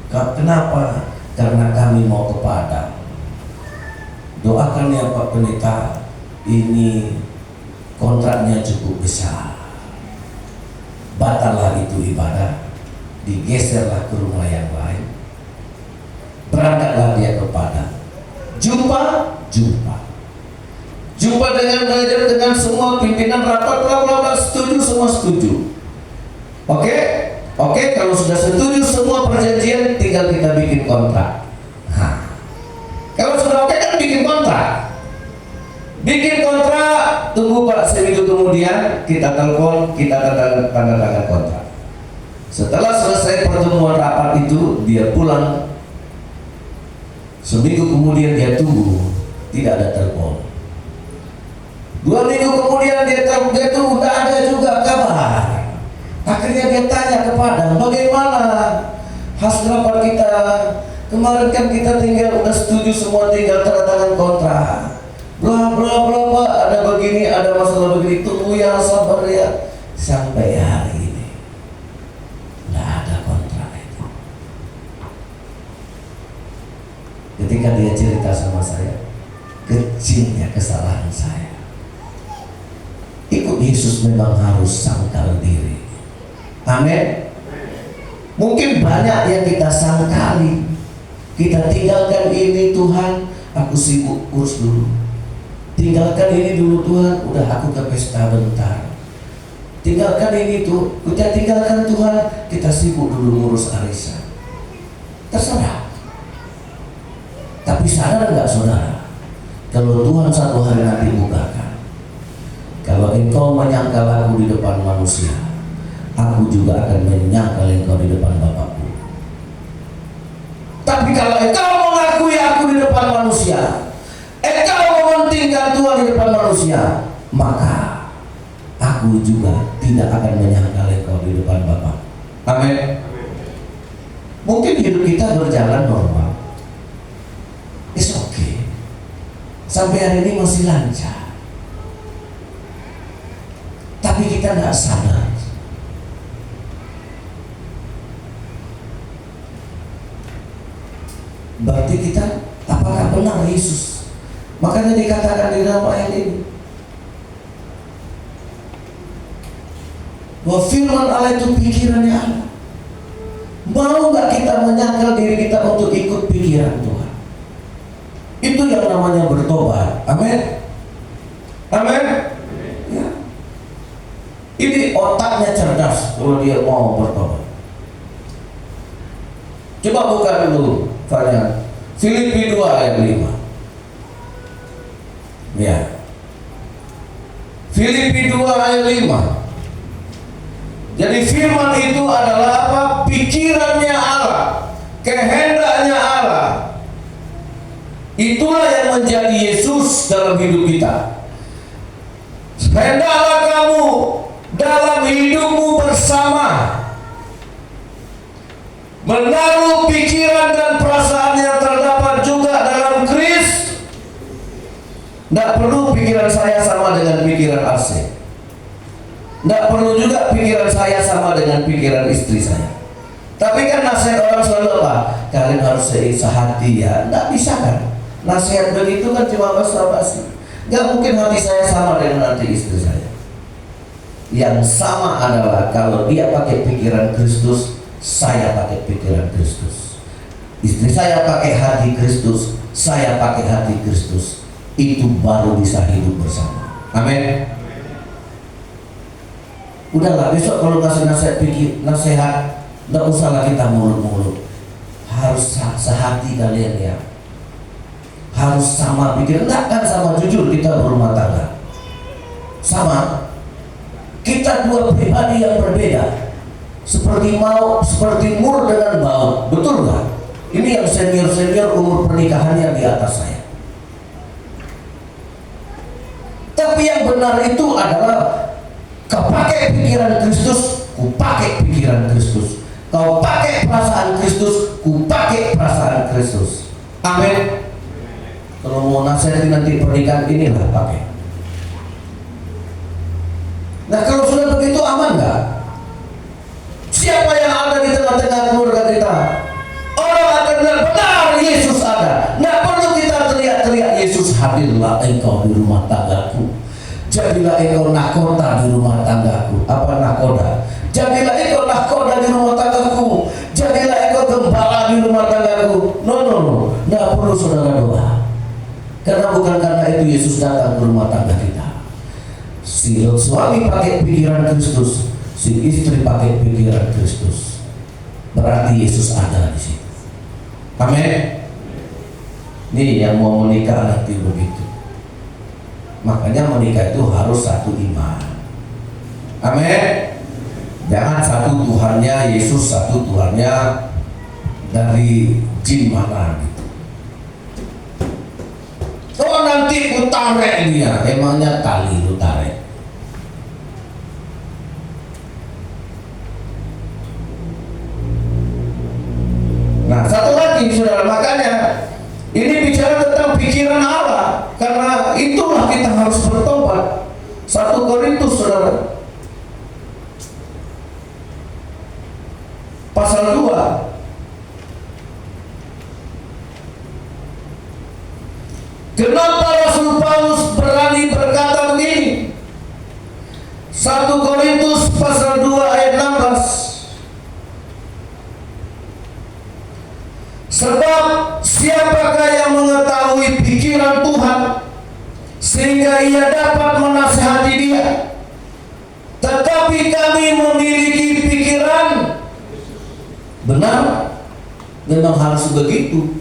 Kenapa? Karena kami mau ke Padang. Doakan ya Pak Pendeta, ini kontraknya cukup besar. Batallah itu ibadah, digeserlah ke rumah yang lain. Berangkatlah dia ke Padang. Jumpa dengan manajer, dengan semua pimpinan rapat, bla setuju, semua setuju. Oke, kalau sudah setuju semua perjanjian, tinggal kita bikin kontrak. Kalau sudah oke kan bikin kontrak. Bikin kontrak, tunggu Pak, seminggu kemudian kita telepon, kita tanda tangan kontrak. Setelah selesai pertemuan rapat itu, dia pulang. Seminggu kemudian dia tunggu, tidak ada telepon. 2 minggu kemudian dia tuh udah ada juga kabar. Akhirnya dia tanya ke Padang, bagaimana hasil rapat kita? Kemarin kan kita tinggal udah setuju semua, tinggal tanda tangan kontrak. Bla Pak, ada begini, ada masalah begini, tunggu yang sabar ya. Sampai hari ini nggak ada kontrak itu. Ketika dia cerita sama saya, kecilnya kesalahan saya. Ikut Yesus memang harus sangkal diri. Amin. Mungkin banyak yang kita sangkali. Kita tinggalkan ini Tuhan, aku sibuk urus dulu. Tinggalkan ini dulu Tuhan, udah aku ke pesta bentar. Tinggalkan ini tuh, kita tinggalkan Tuhan, kita sibuk dulu ngurus arisan. Terserah. Tapi sadar nggak saudara, kalau Tuhan satu hari nanti bukakan, kalau engkau menyangkal aku di depan manusia, aku juga akan menyangkal engkau di depan Bapakku. Tapi kalau engkau mengakui aku di depan manusia, engkau mementingkan Tuhan di depan manusia, maka aku juga tidak akan menyangkal engkau di depan Bapa. Amin. Mungkin hidup kita berjalan normal, it's okay, sampai hari ini masih lancar, tapi kita tidak sadar. Berarti kita apakah benar Yesus? Makanya dikatakan di dalam ayat ini bahwa firman Allah itu pikirannya Allah. Mau nggak kita menyangkal diri kita untuk ikut pikiran Tuhan? Itu yang namanya bertobat. Amin. Amin. Ya. Ini otaknya cerdas kalau dia mau bertobat. Coba buka dulu varian Filipi 2 ayat 5. Ya. Filipi 2 ayat 5. Jadi firman itu adalah apa? Pikirannya Allah, kehendaknya Allah. Itulah yang menjadi Yesus dalam hidup kita. Hendaklah kamu dalam hidupmu bersama menaruh pikiran dan perasaan yang terdapat juga dalam Kristus. Tidak perlu pikiran saya sama dengan pikiran Asih. Tidak perlu juga pikiran saya sama dengan pikiran istri saya. Tapi kan nasihat orang selalu apa? Kalian harus sehati ya. Tidak bisa kan? Nasihat begitu kan cuma basa-basi. Gak mungkin hati saya sama dengan hati istri saya. Yang sama adalah kalau dia pakai pikiran Kristus, saya pakai pikiran Kristus. Istri saya pakai hati Kristus, saya pakai hati Kristus. Itu baru bisa hidup bersama. Amin. Udahlah, besok kalau ngasih nasihat, nggak usahlah kita mulut-mulut. Harus sehati kalian ya. Harus sama pikiran, enggak kan sama, jujur kita berumah tangga. Sama. Kita dua pribadi yang berbeda. Seperti mur dengan bau. Betul nggak? Ini yang senior umur pernikahannya di atas saya. Tapi yang benar itu adalah kau pakai pikiran Kristus, ku pakai pikiran Kristus. Kau pakai perasaan Kristus, ku pakai perasaan Kristus. Amin. Kalau mau nasihat nanti pernikahan inilah pakai. Nah kalau sudah begitu aman nggak? Siapa yang ada di tengah-tengah keluarga kita? Orang akan bilang benar Yesus ada. Nggak perlu kita teriak-teriak Yesus hadirlah engkau di rumah tanggaku. Jadilah engkau nakoda di rumah tanggaku. Apa nakoda? Jadilah engkau nakoda di rumah tanggaku. Jadilah engkau gembala di rumah tanggaku. No. Nggak perlu saudara doa. Karena bukan karena itu Yesus datang ke rumah tangga kita. Si suami pakai pikiran Kristus, si istri pakai pikiran Kristus. Berarti Yesus ada di situ. Amin. Ini yang mau menikah nanti begitu. Makanya menikah itu harus satu iman. Amin. Jangan satu Tuhannya Yesus, satu Tuhannya dari jin mana gitu. Oh nanti ku tarik dia, emangnya tali lu tarik. Nah satu lagi saudara, makanya ini bicara tentang pikiran Allah. Karena itulah kita harus bertobat. 1 Korintus saudara pasal 2. Kenapa Rasul Paulus berani berkata begini? 1 Korintus pasal 2 ayat 16. Siapakah yang mengetahui pikiran Tuhan sehingga ia dapat menasihati dia? Tetapi kami memiliki pikiran. Benar? Memang harus begitu.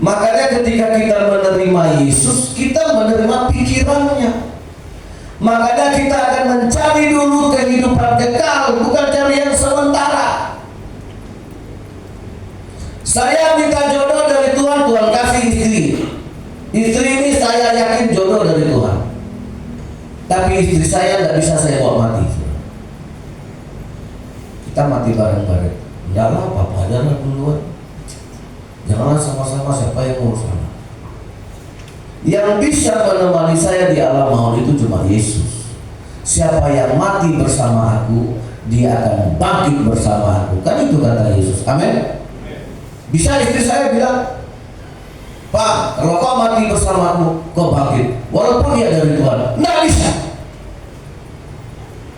Makanya ketika kita menerima Yesus, kita menerima pikirannya. Makanya kita akan mencari dulu kehidupan kekal, bukan cari yang sementara. Saya minta jodoh dari Tuhan, Tuhan kasih istri. Istri ini saya yakin jodoh dari Tuhan. Tapi istri saya tidak bisa saya bawa mati. Kita mati bareng-bareng. Enggak lah, papa aja lah duluan. Janganlah sama-sama, siapa yang ngurus anak. Yang bisa menemani saya di alam maut itu cuma Yesus. Siapa yang mati bersama aku, dia akan bangkit bersama aku. Kan itu kata Yesus. Amin. Bisa istri saya bilang, Pak, kalau kau mati bersamaku, kau bangkit. Walaupun dia dari Tuhan. Nggak bisa.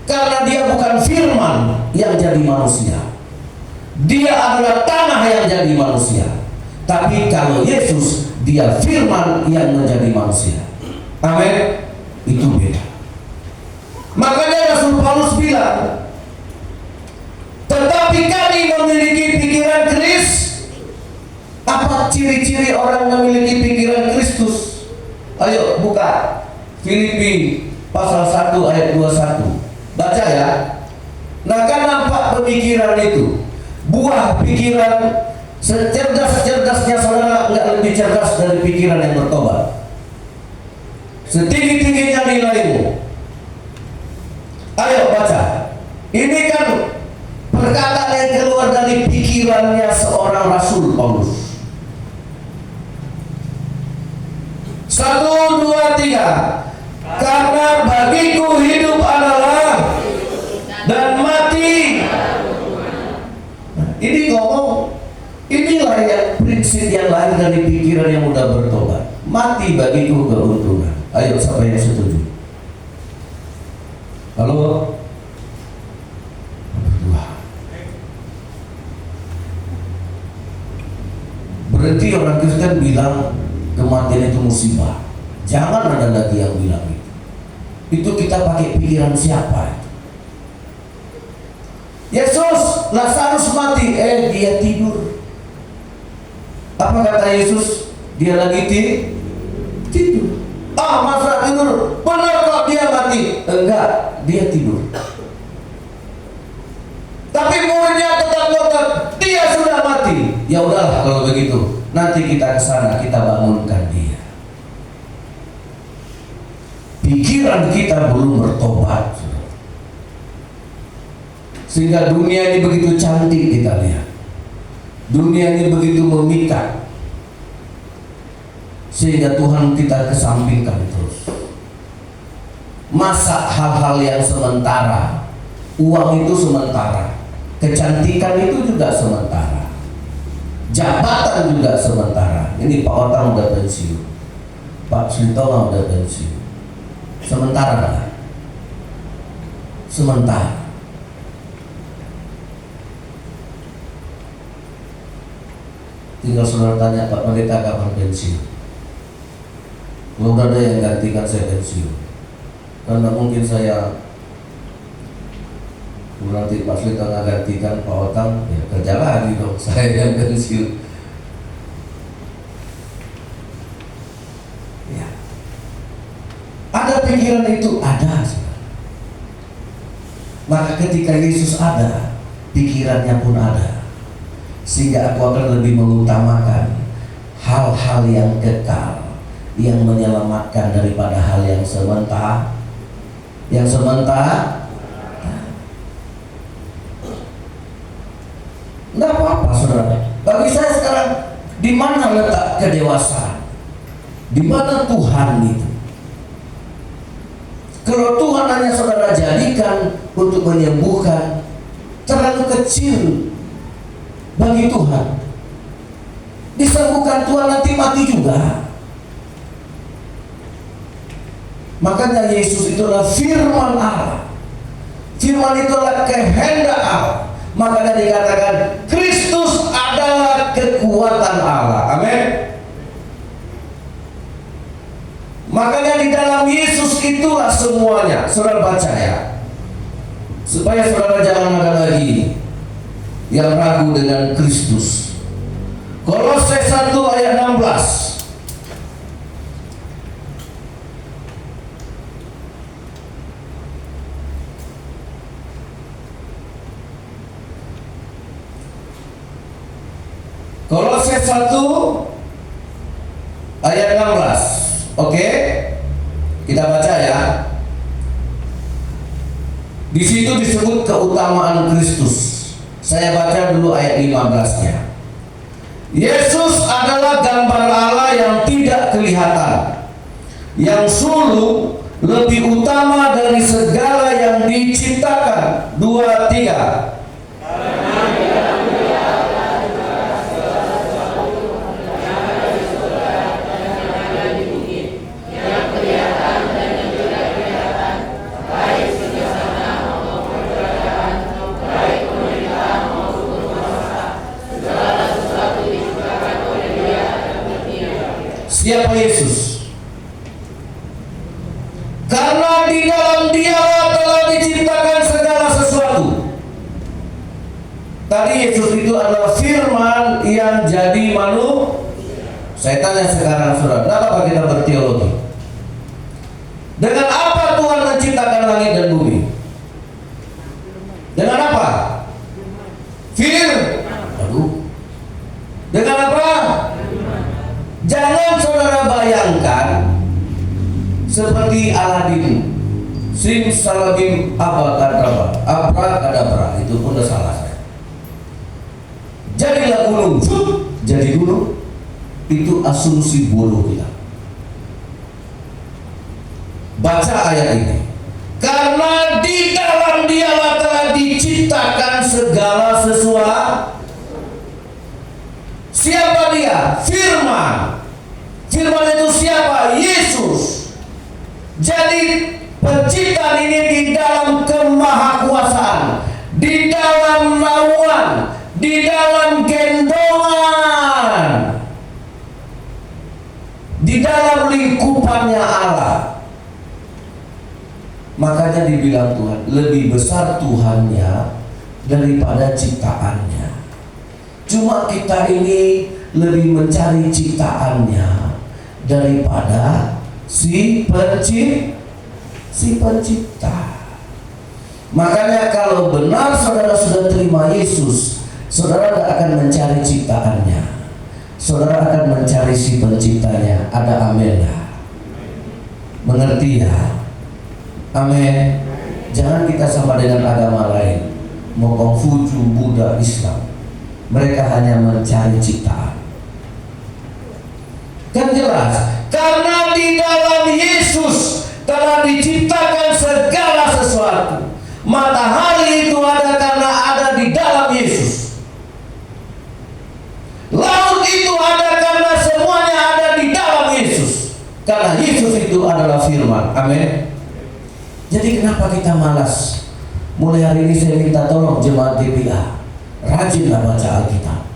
Karena dia bukan firman yang jadi manusia. Dia adalah tanah yang jadi manusia. Tapi kalau Yesus, dia firman yang menjadi manusia. Amin. Itu beda. Makanya Rasul Paulus bilang, tetapi kami memiliki pikiran Kristus. Apa ciri-ciri orang memiliki pikiran Kristus? Ayo buka Filipi pasal 1 ayat 21. Baca ya. Nah, kan nampak pemikiran itu. Buah pikiran, secerdas-cerdasnya saudara nggak lebih cerdas dari pikiran yang bertobat. Setinggi-tingginya nilaimu. Ayo baca. Ini kan perkataan yang keluar dari pikirannya seorang Rasul Paulus. 1, 2, 3. Karena bagiku hidup adalah dan mati. Nah, ini ngomong, inilah yang prinsip yang lahir dari pikiran yang mudah bertobat. Mati bagiku keuntungan. Ayo, siapa yang setuju? Halo? Berarti orang Kristen bilang kematian itu musibah. Jangan ada lagi yang bilang itu. Itu kita pakai pikiran siapa? Yesus, Lazarus mati, dia tidur. Apa kata Yesus? Dia lagi tidur. Masa tidur? Benar kok dia mati? Enggak, dia tidur. Tapi muridnya tetap ngotot, dia sudah mati. Ya udahlah kalau begitu, nanti kita ke sana, kita bangunkan dia. Pikiran kita belum bertobat, sehingga dunia ini begitu cantik kita lihat. Dunia ini begitu memikat, sehingga Tuhan kita kesampingkan terus. Masa hal-hal yang sementara, uang itu sementara, kecantikan itu juga sementara, jabatan juga sementara. Ini Pak Otang udah pensiun, Pak Sintong udah pensiun. Sementara lah. Sementara. Tinggal saudara tanya Pak Pendeta kapan pensiun. Kalau udah ada yang gantikan saya pensiun. Karena mungkin saya nanti Pak Sintong gantikan Pak Otang, ya kerja lagi dong. Saya yang pensiun. Ada pikiran itu, ada. Maka ketika Yesus ada, pikirannya pun ada. Sehingga aku akan lebih mengutamakan hal-hal yang kekal, yang menyelamatkan daripada hal yang sementara. Yang sementara, enggak apa-apa saudara. Bagi saya sekarang, di mana letak kedewasaan? Di mana Tuhan itu? Kalau Tuhan hanya saudara jadikan untuk menyembuhkan, terlalu kecil bagi Tuhan. Disembuhkan Tuhan nanti mati juga. Makanya Yesus itu adalah firman Allah. Firman itu adalah kehendak Allah. Makanya dikatakan Kristus adalah kekuatan Allah. Amin. semuanya. Saudara baca ya, supaya saudara jangan ada lagi yang ragu dengan Kristus. Kolose 1 ayat 16. Kolose 1 ayat 16. Oke? Kita baca ya. Di situ disebut keutamaan Kristus. Saya baca dulu ayat 15-nya. Yesus adalah gambar Allah yang tidak kelihatan, yang sulung lebih utama dari segala yang diciptakan. 2, 3. Siapa Yesus? Karena di dalam Dialah telah diciptakan segala sesuatu. Tadi Yesus itu adalah firman yang jadi manusia. Saya tanya sekarang saudara, kenapa kita berteologi? Dengan apa Tuhan menciptakan langit dan bumi? Dengan apa? Dengan apa? Jangan saudara bayangkan seperti Aladin, simsalabim abrakadabra, itu pun udah salah saya. Jadilah gunung, jadi gunung, itu asumsi bodoh kita. Baca ayat ini. Karena di dalam Dialah telah diciptakan segala sesuatu. Siapa dia? Firman. Firman itu siapa? Yesus. Jadi penciptaan ini di dalam kemahakuasaan, di dalam naungan, di dalam gendongan, di dalam lingkupannya Allah. Makanya dibilang Tuhan, lebih besar Tuhannya daripada ciptaannya. Cuma kita ini lebih mencari ciptaannya daripada si pencipta. Makanya kalau benar saudara sudah terima Yesus, saudara tidak akan mencari ciptaannya, saudara akan mencari si penciptanya. Ada amin ya? Mengerti ya? Amin. Jangan kita sama dengan agama lain, mau Konghucu, Buddha, Islam. Mereka hanya mencari ciptaan. Kan jelas, karena di dalam Yesus telah diciptakan segala sesuatu. Matahari itu ada karena ada di dalam Yesus. Laut itu ada karena semuanya ada di dalam Yesus. Karena Yesus itu adalah firman. Amin. Jadi kenapa kita malas? Mulai hari ini saya minta tolong jemaat DPA, rajinlah baca Alkitab.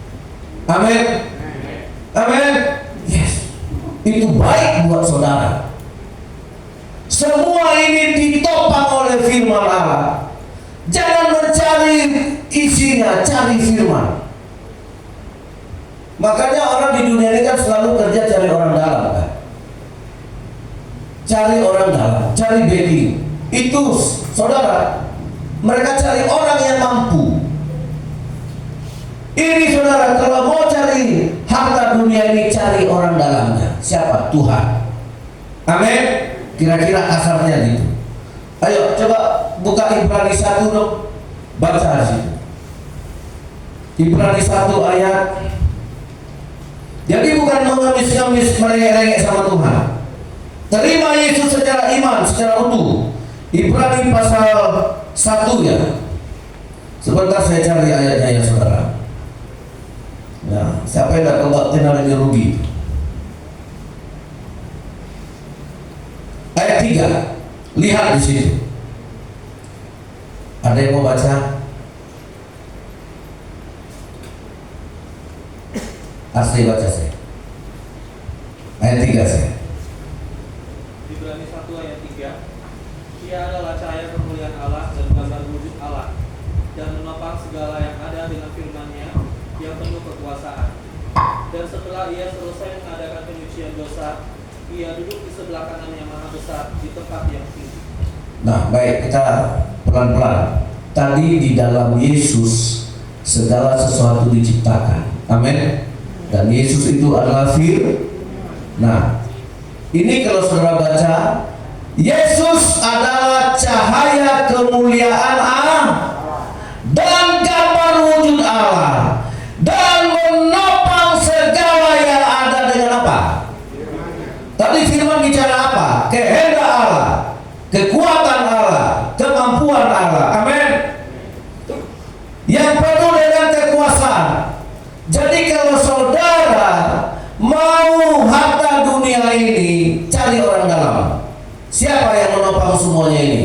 Amin. Amin. Yes. Itu baik buat saudara. Semua ini ditopang oleh firman Allah. Jangan mencari isinya, cari firman. Makanya orang di dunia ini kan selalu kerja cari orang dalam kan? Cari orang dalam, cari backing. Itu saudara, mereka cari orang yang mampu. Ini saudara, kalau mau cari harta dunia ini, cari orang dalamnya. Siapa? Tuhan. Amin. Kira-kira kasarnya gitu. Ayo coba buka Ibrani 1 dong. Baca di situ. Ibrani 1 ayat. Jadi bukan mengemis-ngemis, merengek-rengek sama Tuhan. Terima Yesus secara iman, secara utuh. Ibrani pasal 1 ya. Sebentar saya cari ayatnya ya saudara. Nah, siapa yang tidak kebaktian hari ini rugi. Ayat 3. Lihat di situ. Ada yang mau baca? Asli baca saya. Ayat 3 saya. Ibrani 1 ayat 3. setelah ia selesai mengadakan penyucian dosa, ia duduk di sebelah kanan yang maha besar di tempat yang tinggi. Nah, baik, kita pelan-pelan. Tadi di dalam Yesus segala sesuatu diciptakan. Amin. Dan Yesus itu adalah Nah, ini kalau saudara baca, Yesus adalah cahaya kemuliaan Allah dan gambar wujud Allah, dan menopang segala yang ada dengan apa? Tadi firman bicara apa? Kehendak Allah, kekuatan Allah, kemampuan Allah. Amin. Yang penuh dengan kekuasaan. Jadi kalau saudara mau harta dunia ini, cari orang dalam. Siapa yang menopang semuanya ini?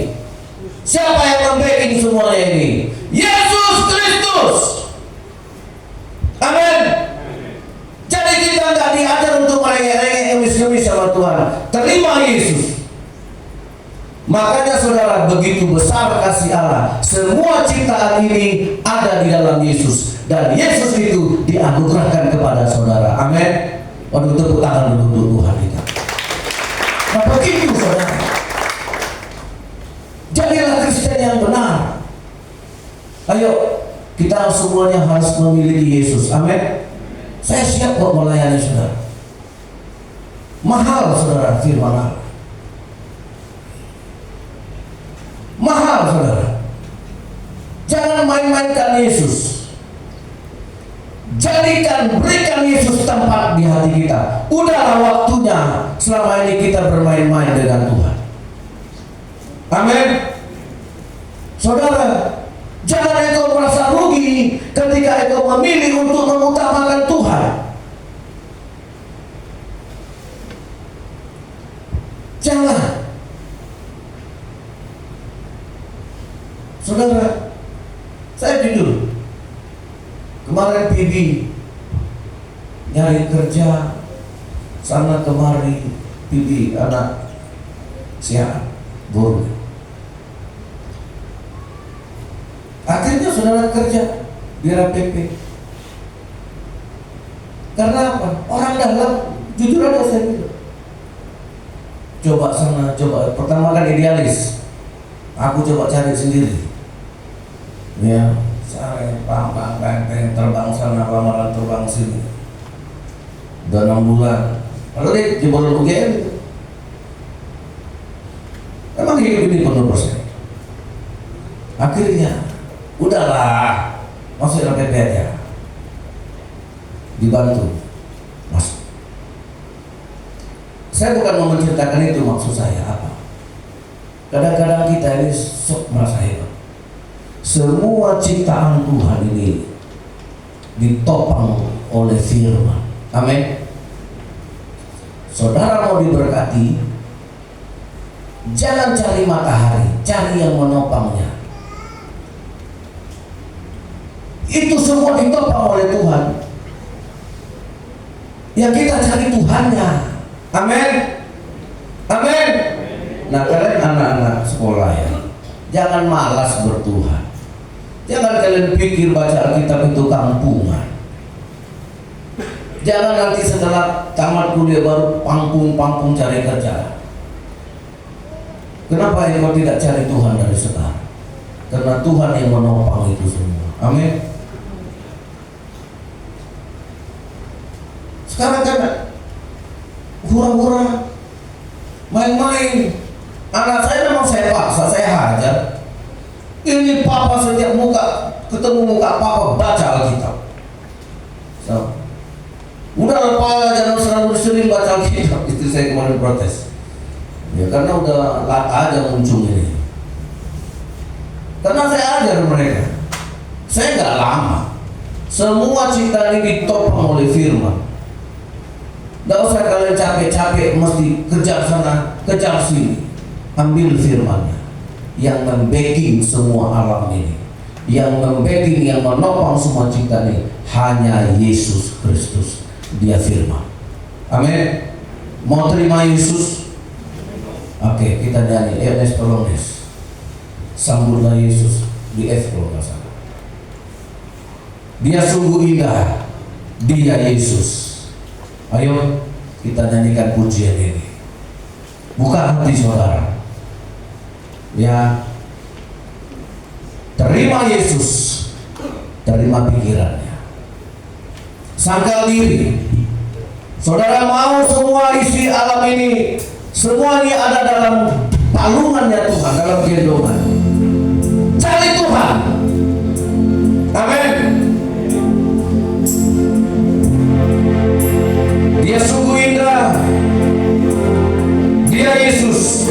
Siapa yang membacking semuanya ini? Yesus Kristus. Amin. Jadi kita nggak diajar untuk merengek-rengek emis-emis sama Tuhan. Terima Yesus. Makanya saudara, begitu besar kasih Allah. Semua ciptaan ini ada di dalam Yesus, dan Yesus itu dianugerahkan kepada saudara. Amin. Waduh, tepuk tangan dulu untuk Tuhan kita. Nah, begitu saudara. Jadilah Kristen yang benar. Ayo, kita semuanya harus memiliki Yesus. Amin. Saya siap kok melayani saudara. Mahal saudara firman Allah. Mahal saudara. Jangan main-mainkan Yesus. Berikan Yesus tempat di hati kita. Udahlah waktunya selama ini kita bermain-main dengan Tuhan. Amin. Saudara, jangan engkau merasa rugi ketika engkau memilih untuk mengutamakan Tuhan. Jangan. Saudara, saya jujur, kemarin PB nyari kerja sana kemari, PB anak siapa buruk. Akhirnya saudara kerja di RPP. Karena apa? Orang dalam, jujur aja saya bilang, coba sana, coba. Pertama kan idealis, aku coba cari sendiri. Ya, saya pang terbang sana, lamaran terbang sini. Udah 6 bulan. Lalu di bulan UGM itu. Emang hidup ini penuh persen. Akhirnya, udahlah, masuk RPP aja. Dibantu masuk. Saya bukan mau menceritakan itu, maksud saya apa? Kadang-kadang kita ini sok merasa hebat. Semua ciptaan Tuhan ini ditopang oleh firman. Amin. Saudara mau diberkati, jangan cari matahari, cari yang menopangnya. Itu semua ditopang oleh Tuhan. Ya kita cari Tuhannya. Amin. Amin. Nah, kalian anak-anak sekolah ya, jangan malas bertuhan. Jangan kalian pikir baca Alkitab itu kampungan. Jangan nanti setelah tamat kuliah baru panggung cari kerja. Kenapa engkau tidak cari Tuhan dari sekarang? Karena Tuhan yang menopang itu semua. Amin. Sekarang kan hura-hura, main-main. Anak saya memang saya paksa, saya hajar. Ini papa setiap ketemu muka papa baca Alkitab. So, udah apa jangan selalu sering baca Alkitab. Itu saya kemarin protes. Ya karena udah lata aja muncul ini. Karena saya ajar mereka. Saya nggak lama. Semua ciptaan ini ditopang oleh firman. Nggak usah kalian capek-capek mesti kejar sana, kejar sini. Ambil firmannya yang membacking semua alam ini, yang membacking, yang menopang semua ciptaan ini hanya Yesus Kristus. Dia firman. Amin. Mau terima Yesus? Oke, kita nyanyi. Nes tolong Nes. Sambutlah Yesus di F kalau nggak salah. Dia sungguh indah. Dia Yesus. Ayo kita nyanyikan pujian ini. Buka hati saudara. Ya, terima Yesus, terima pikirannya, sangkal diri. Saudara mau semua isi alam ini semuanya ada dalam palungannya Tuhan, dalam gendongan. Cari Tuhan. Amin. Dia sungguh indah. Dia Yesus.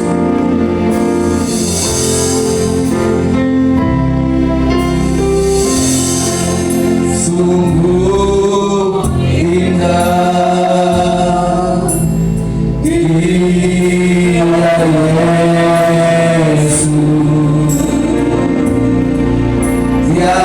Sungguh indah. Dia Yesus. Dia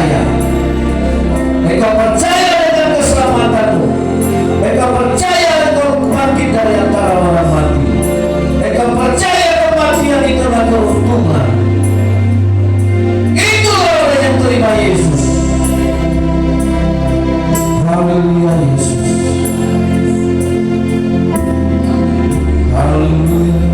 percaya. Engkau percaya dengan keselamatanmu. Engkau percaya engkau bangkit dari antara orang mati. Engkau percaya kematian itu adalah keuntungan. Itulah orang yang terima Yesus. Haleluya Yesus. Haleluya.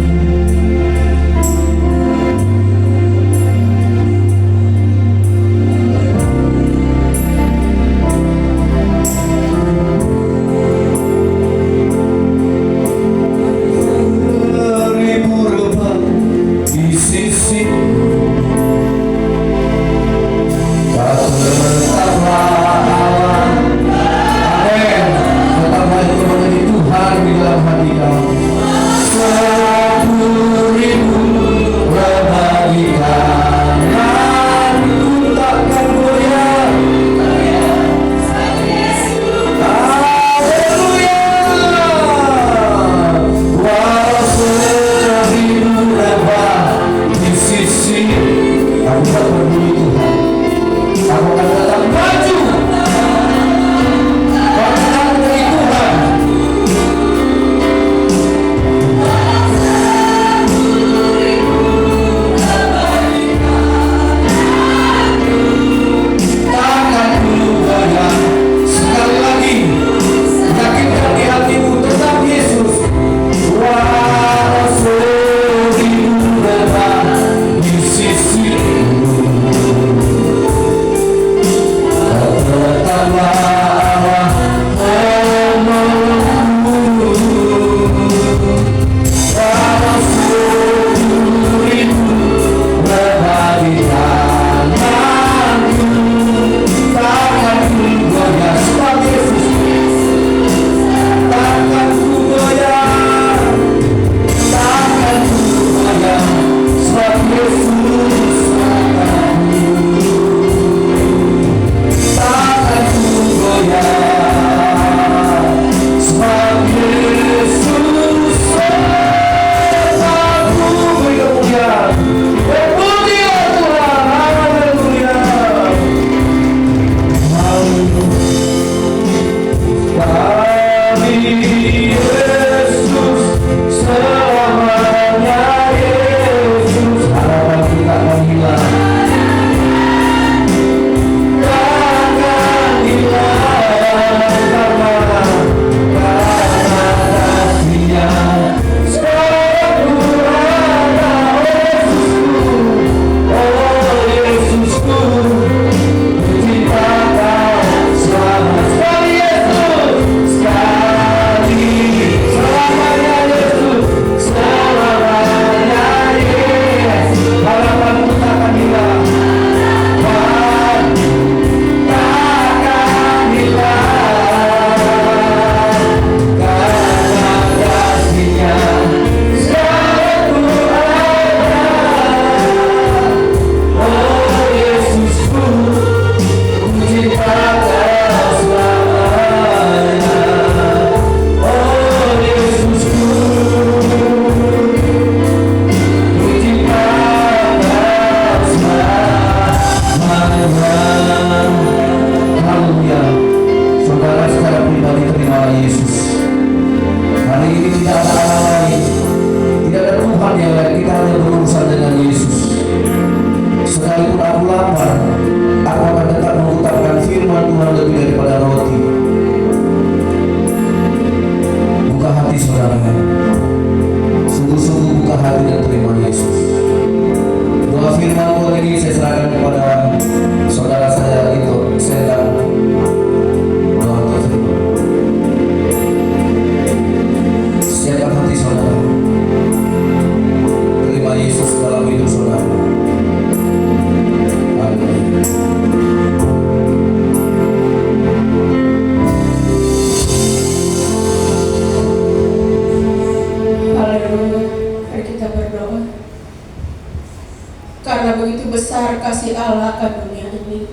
besar kasih Allah akan dunia ini.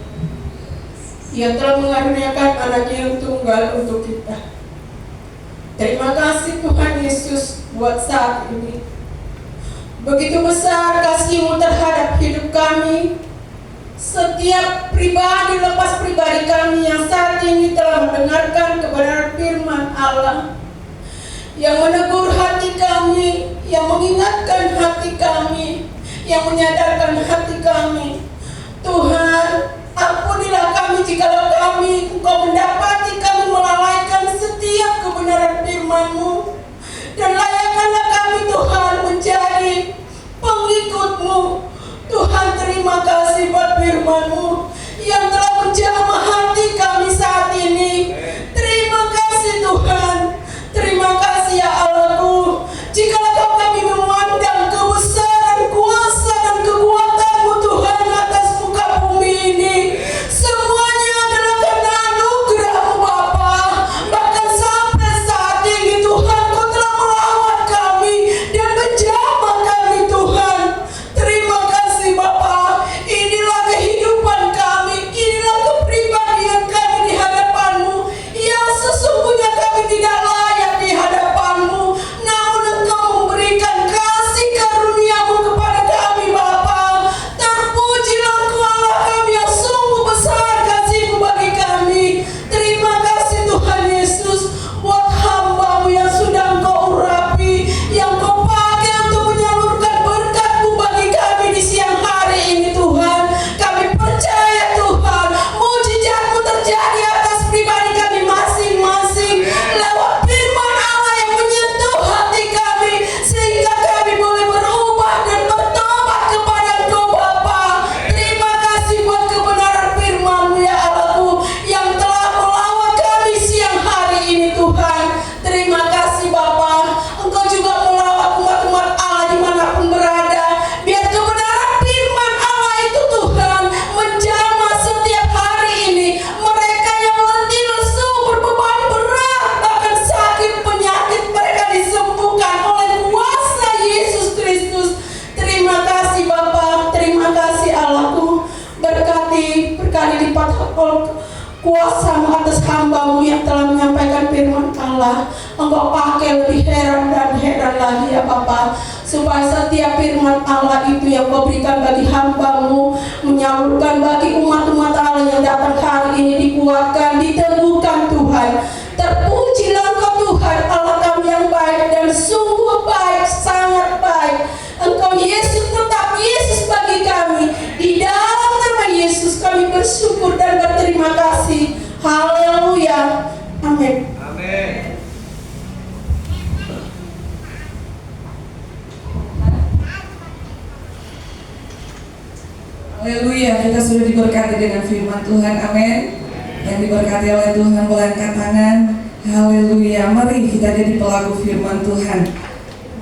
Ia telah mengaruniakan anaknya yang tunggal untuk kita. Terima kasih Tuhan Yesus buat saat ini. Begitu besar kasih-Mu terhadap hidup kami. setiap pribadi lepas pribadi kami yang saat ini telah mendengarkan kebenaran firman Allah, yang menegur hati kami, yang mengingatkan hati kami, yang menyadarkan hati kami. Tuhan, ampunilah kami jikalau kami Engkau mendapati kami melalaikan setiap kebenaran firman-Mu, dan layakkanlah kami Tuhan menjadi pengikut-Mu. Tuhan, terima kasih buat firman-Mu yang telah menjamah hati kami saat ini. Terima kasih Tuhan, terima kasih ya Allahku. Jikalau kami memandang kebesaran, kuasa dan kekuatan-Mu Tuhan atas muka bumi ini, semuanya adalah karena anugerah-Mu Bapa. Bahkan sampai saat ini Tuhan, Kau telah melawat kami dan menjamah kami Tuhan. Terima kasih Bapa. Inilah kehidupan kami, inilah kepribadian kami di hadapan-Mu, yang sesungguhnya kami tidak layak di hadapan-Mu, namun Engkau memberikan kasih karunia-Mu kepada kami Bapa. Terpujilah Engkau Allah kami yang sungguh besar kasih-Mu bagi kami. Terima kasih Tuhan Yesus buat hamba-Mu yang sudah Engkau urapi, yang Kau pakai untuk menyalurkan berkat-Mu bagi kami di siang hari ini Tuhan. Kami percaya Tuhan, mujizat-Mu terjadi atas pribadi kami masing-masing lewat firman Allah yang menyentuh hati kami, sehingga kami boleh berubah dan bertobat kepada Engkau Bapa. Terima kasih buat kebenaran firman-Mu ya Allahku, yang telah melawat kami siang hari ini Tuhan. Terima kasih Bapa. Engkau juga melawat umat-umat Allah dimanapun berada. Biar kebenaran firman Allah itu Tuhan menjamah setiap hari ini. Mereka yang letih lesu, berbeban berat, bahkan sakit penyakit, mereka disembuhkan oleh kuasa Yesus Kristus. Terima kasih Bapa, terima kasih Allahku. Berkati berkali lipat kuasa-Mu atas hamba-Mu yang telah menyampaikan firman Allah. Engkau pakai lebih heran dan heran lagi ya Bapa, supaya setiap firman Allah itu yang Kau berikan bagi hamba-Mu, menyalurkan bagi umat-umat Allah yang datang hari ini, dikuatkan, diteguhkan Tuhan. Terpujilah Engkau Tuhan Allah kami yang baik dan sungguh baik, sangat baik. Engkau Yesus, tetap Yesus bagi kami. Di dalam nama Yesus kami bersyukur dan berterima kasih. Haleluya. Amin. Amin. Haleluya, kita sudah diberkati dengan firman Tuhan, amin. Yang diberkati oleh Tuhan, boleh angkat tangan. Haleluya, mari kita jadi pelaku firman Tuhan.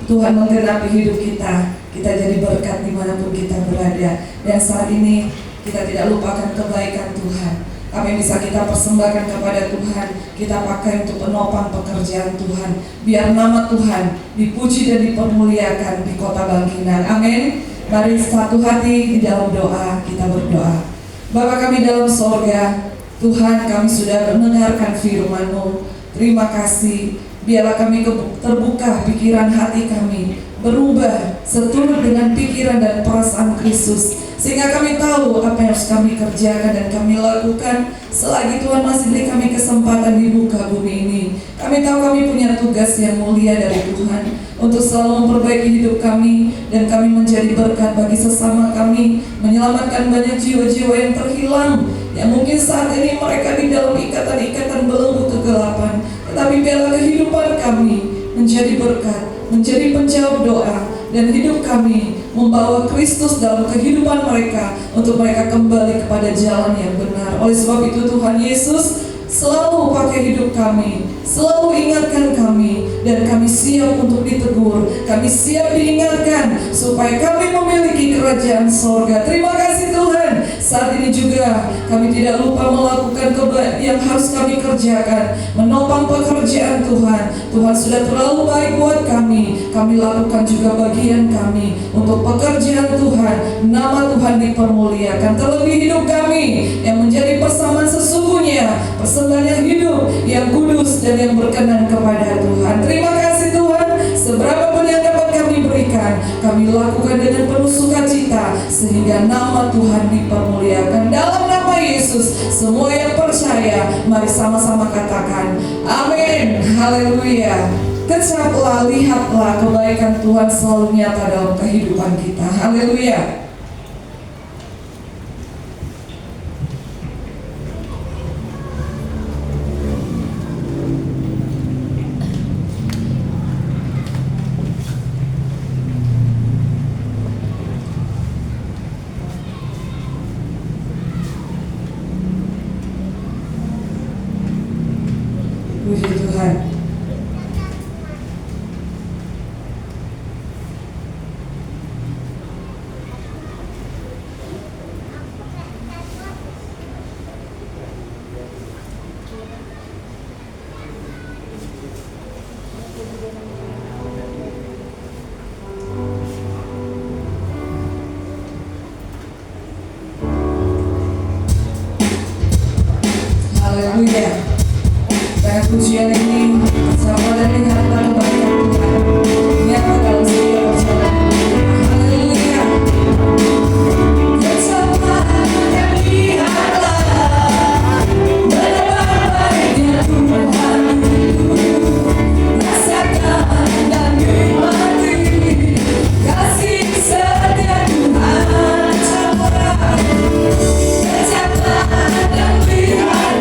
Tuhan menggenapi hidup kita, kita jadi berkat dimanapun kita berada. Dan saat ini kita tidak lupakan kebaikan Tuhan. Apa yang bisa kita persembahkan kepada Tuhan, kita pakai untuk penopang pekerjaan Tuhan. Biar nama Tuhan dipuji dan dipermuliakan di kota Bangkinang, amin. Mari satu hati di dalam doa, kita berdoa. Bapa kami dalam sorga, Tuhan, kami sudah mendengarkan firman-Mu. Terima kasih. Biarlah kami terbuka pikiran hati kami, berubah seturut dengan pikiran dan perasaan Kristus, sehingga kami tahu apa yang harus kami kerjakan dan kami lakukan selagi Tuhan masih beri kami kesempatan di muka bumi ini. Kami tahu kami punya tugas yang mulia dari Tuhan untuk selalu memperbaiki hidup kami, dan kami menjadi berkat bagi sesama kami, menyelamatkan banyak jiwa-jiwa yang terhilang, yang mungkin saat ini mereka di dalam ikatan-ikatan belenggu kegelapan. Tetapi biarlah kehidupan kami menjadi berkat, menjadi penjawab doa, dan hidup kami membawa Kristus dalam kehidupan mereka, untuk mereka kembali kepada jalan yang benar. Oleh sebab itu Tuhan Yesus selalu pakai hidup kami, selalu ingatkan kami, dan kami siap untuk ditegur, kami siap diingatkan supaya kami memiliki kerajaan sorga. Terima kasih Tuhan. Saat ini juga kami tidak lupa melakukan yang harus kami kerjakan, menopang pekerjaan Tuhan. Tuhan sudah terlalu baik buat kami. Kami lakukan juga bagian kami untuk pekerjaan Tuhan. Nama Tuhan dipermuliakan. Terlebih hidup kami yang menjadi persamaan sesungguhnya, persembahan yang hidup, yang kudus dan yang berkenan kepada Tuhan. Terima kasih Tuhan. Seberapa pun yang dapat kami berikan, Tuhan kami lakukan dengan penuh sukacita, sehingga nama Tuhan dipermuliakan. Dalam nama Yesus, semua yang percaya, mari sama-sama katakan amin. Haleluya. Kecaplah, lihatlah kebaikan Tuhan selalu nyata dalam kehidupan kita. Haleluya. Puji Tuhan. Haleluya. Pada pujian ini bersama dan lihatlah kebaikan Tuhan nyata dalam setiap perjalanan kita. Haleluya. Bersama dan lihatlah betapa baiknya Tuhan, rasakan dan nikmati kasih setia Tuhan. Bersama dan lihatlah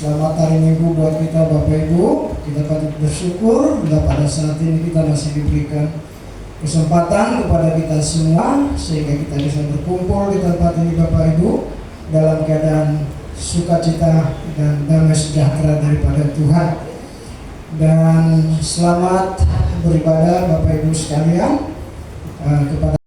Selamat hari Minggu buat kita Bapak Ibu. Kita patut bersyukur bila pada saat ini kita masih diberikan kesempatan kepada kita semua sehingga kita bisa berkumpul di tempat ini Bapak Ibu dalam keadaan sukacita dan damai sejahtera daripada Tuhan. Dan selamat beribadah Bapak Ibu sekalian kepada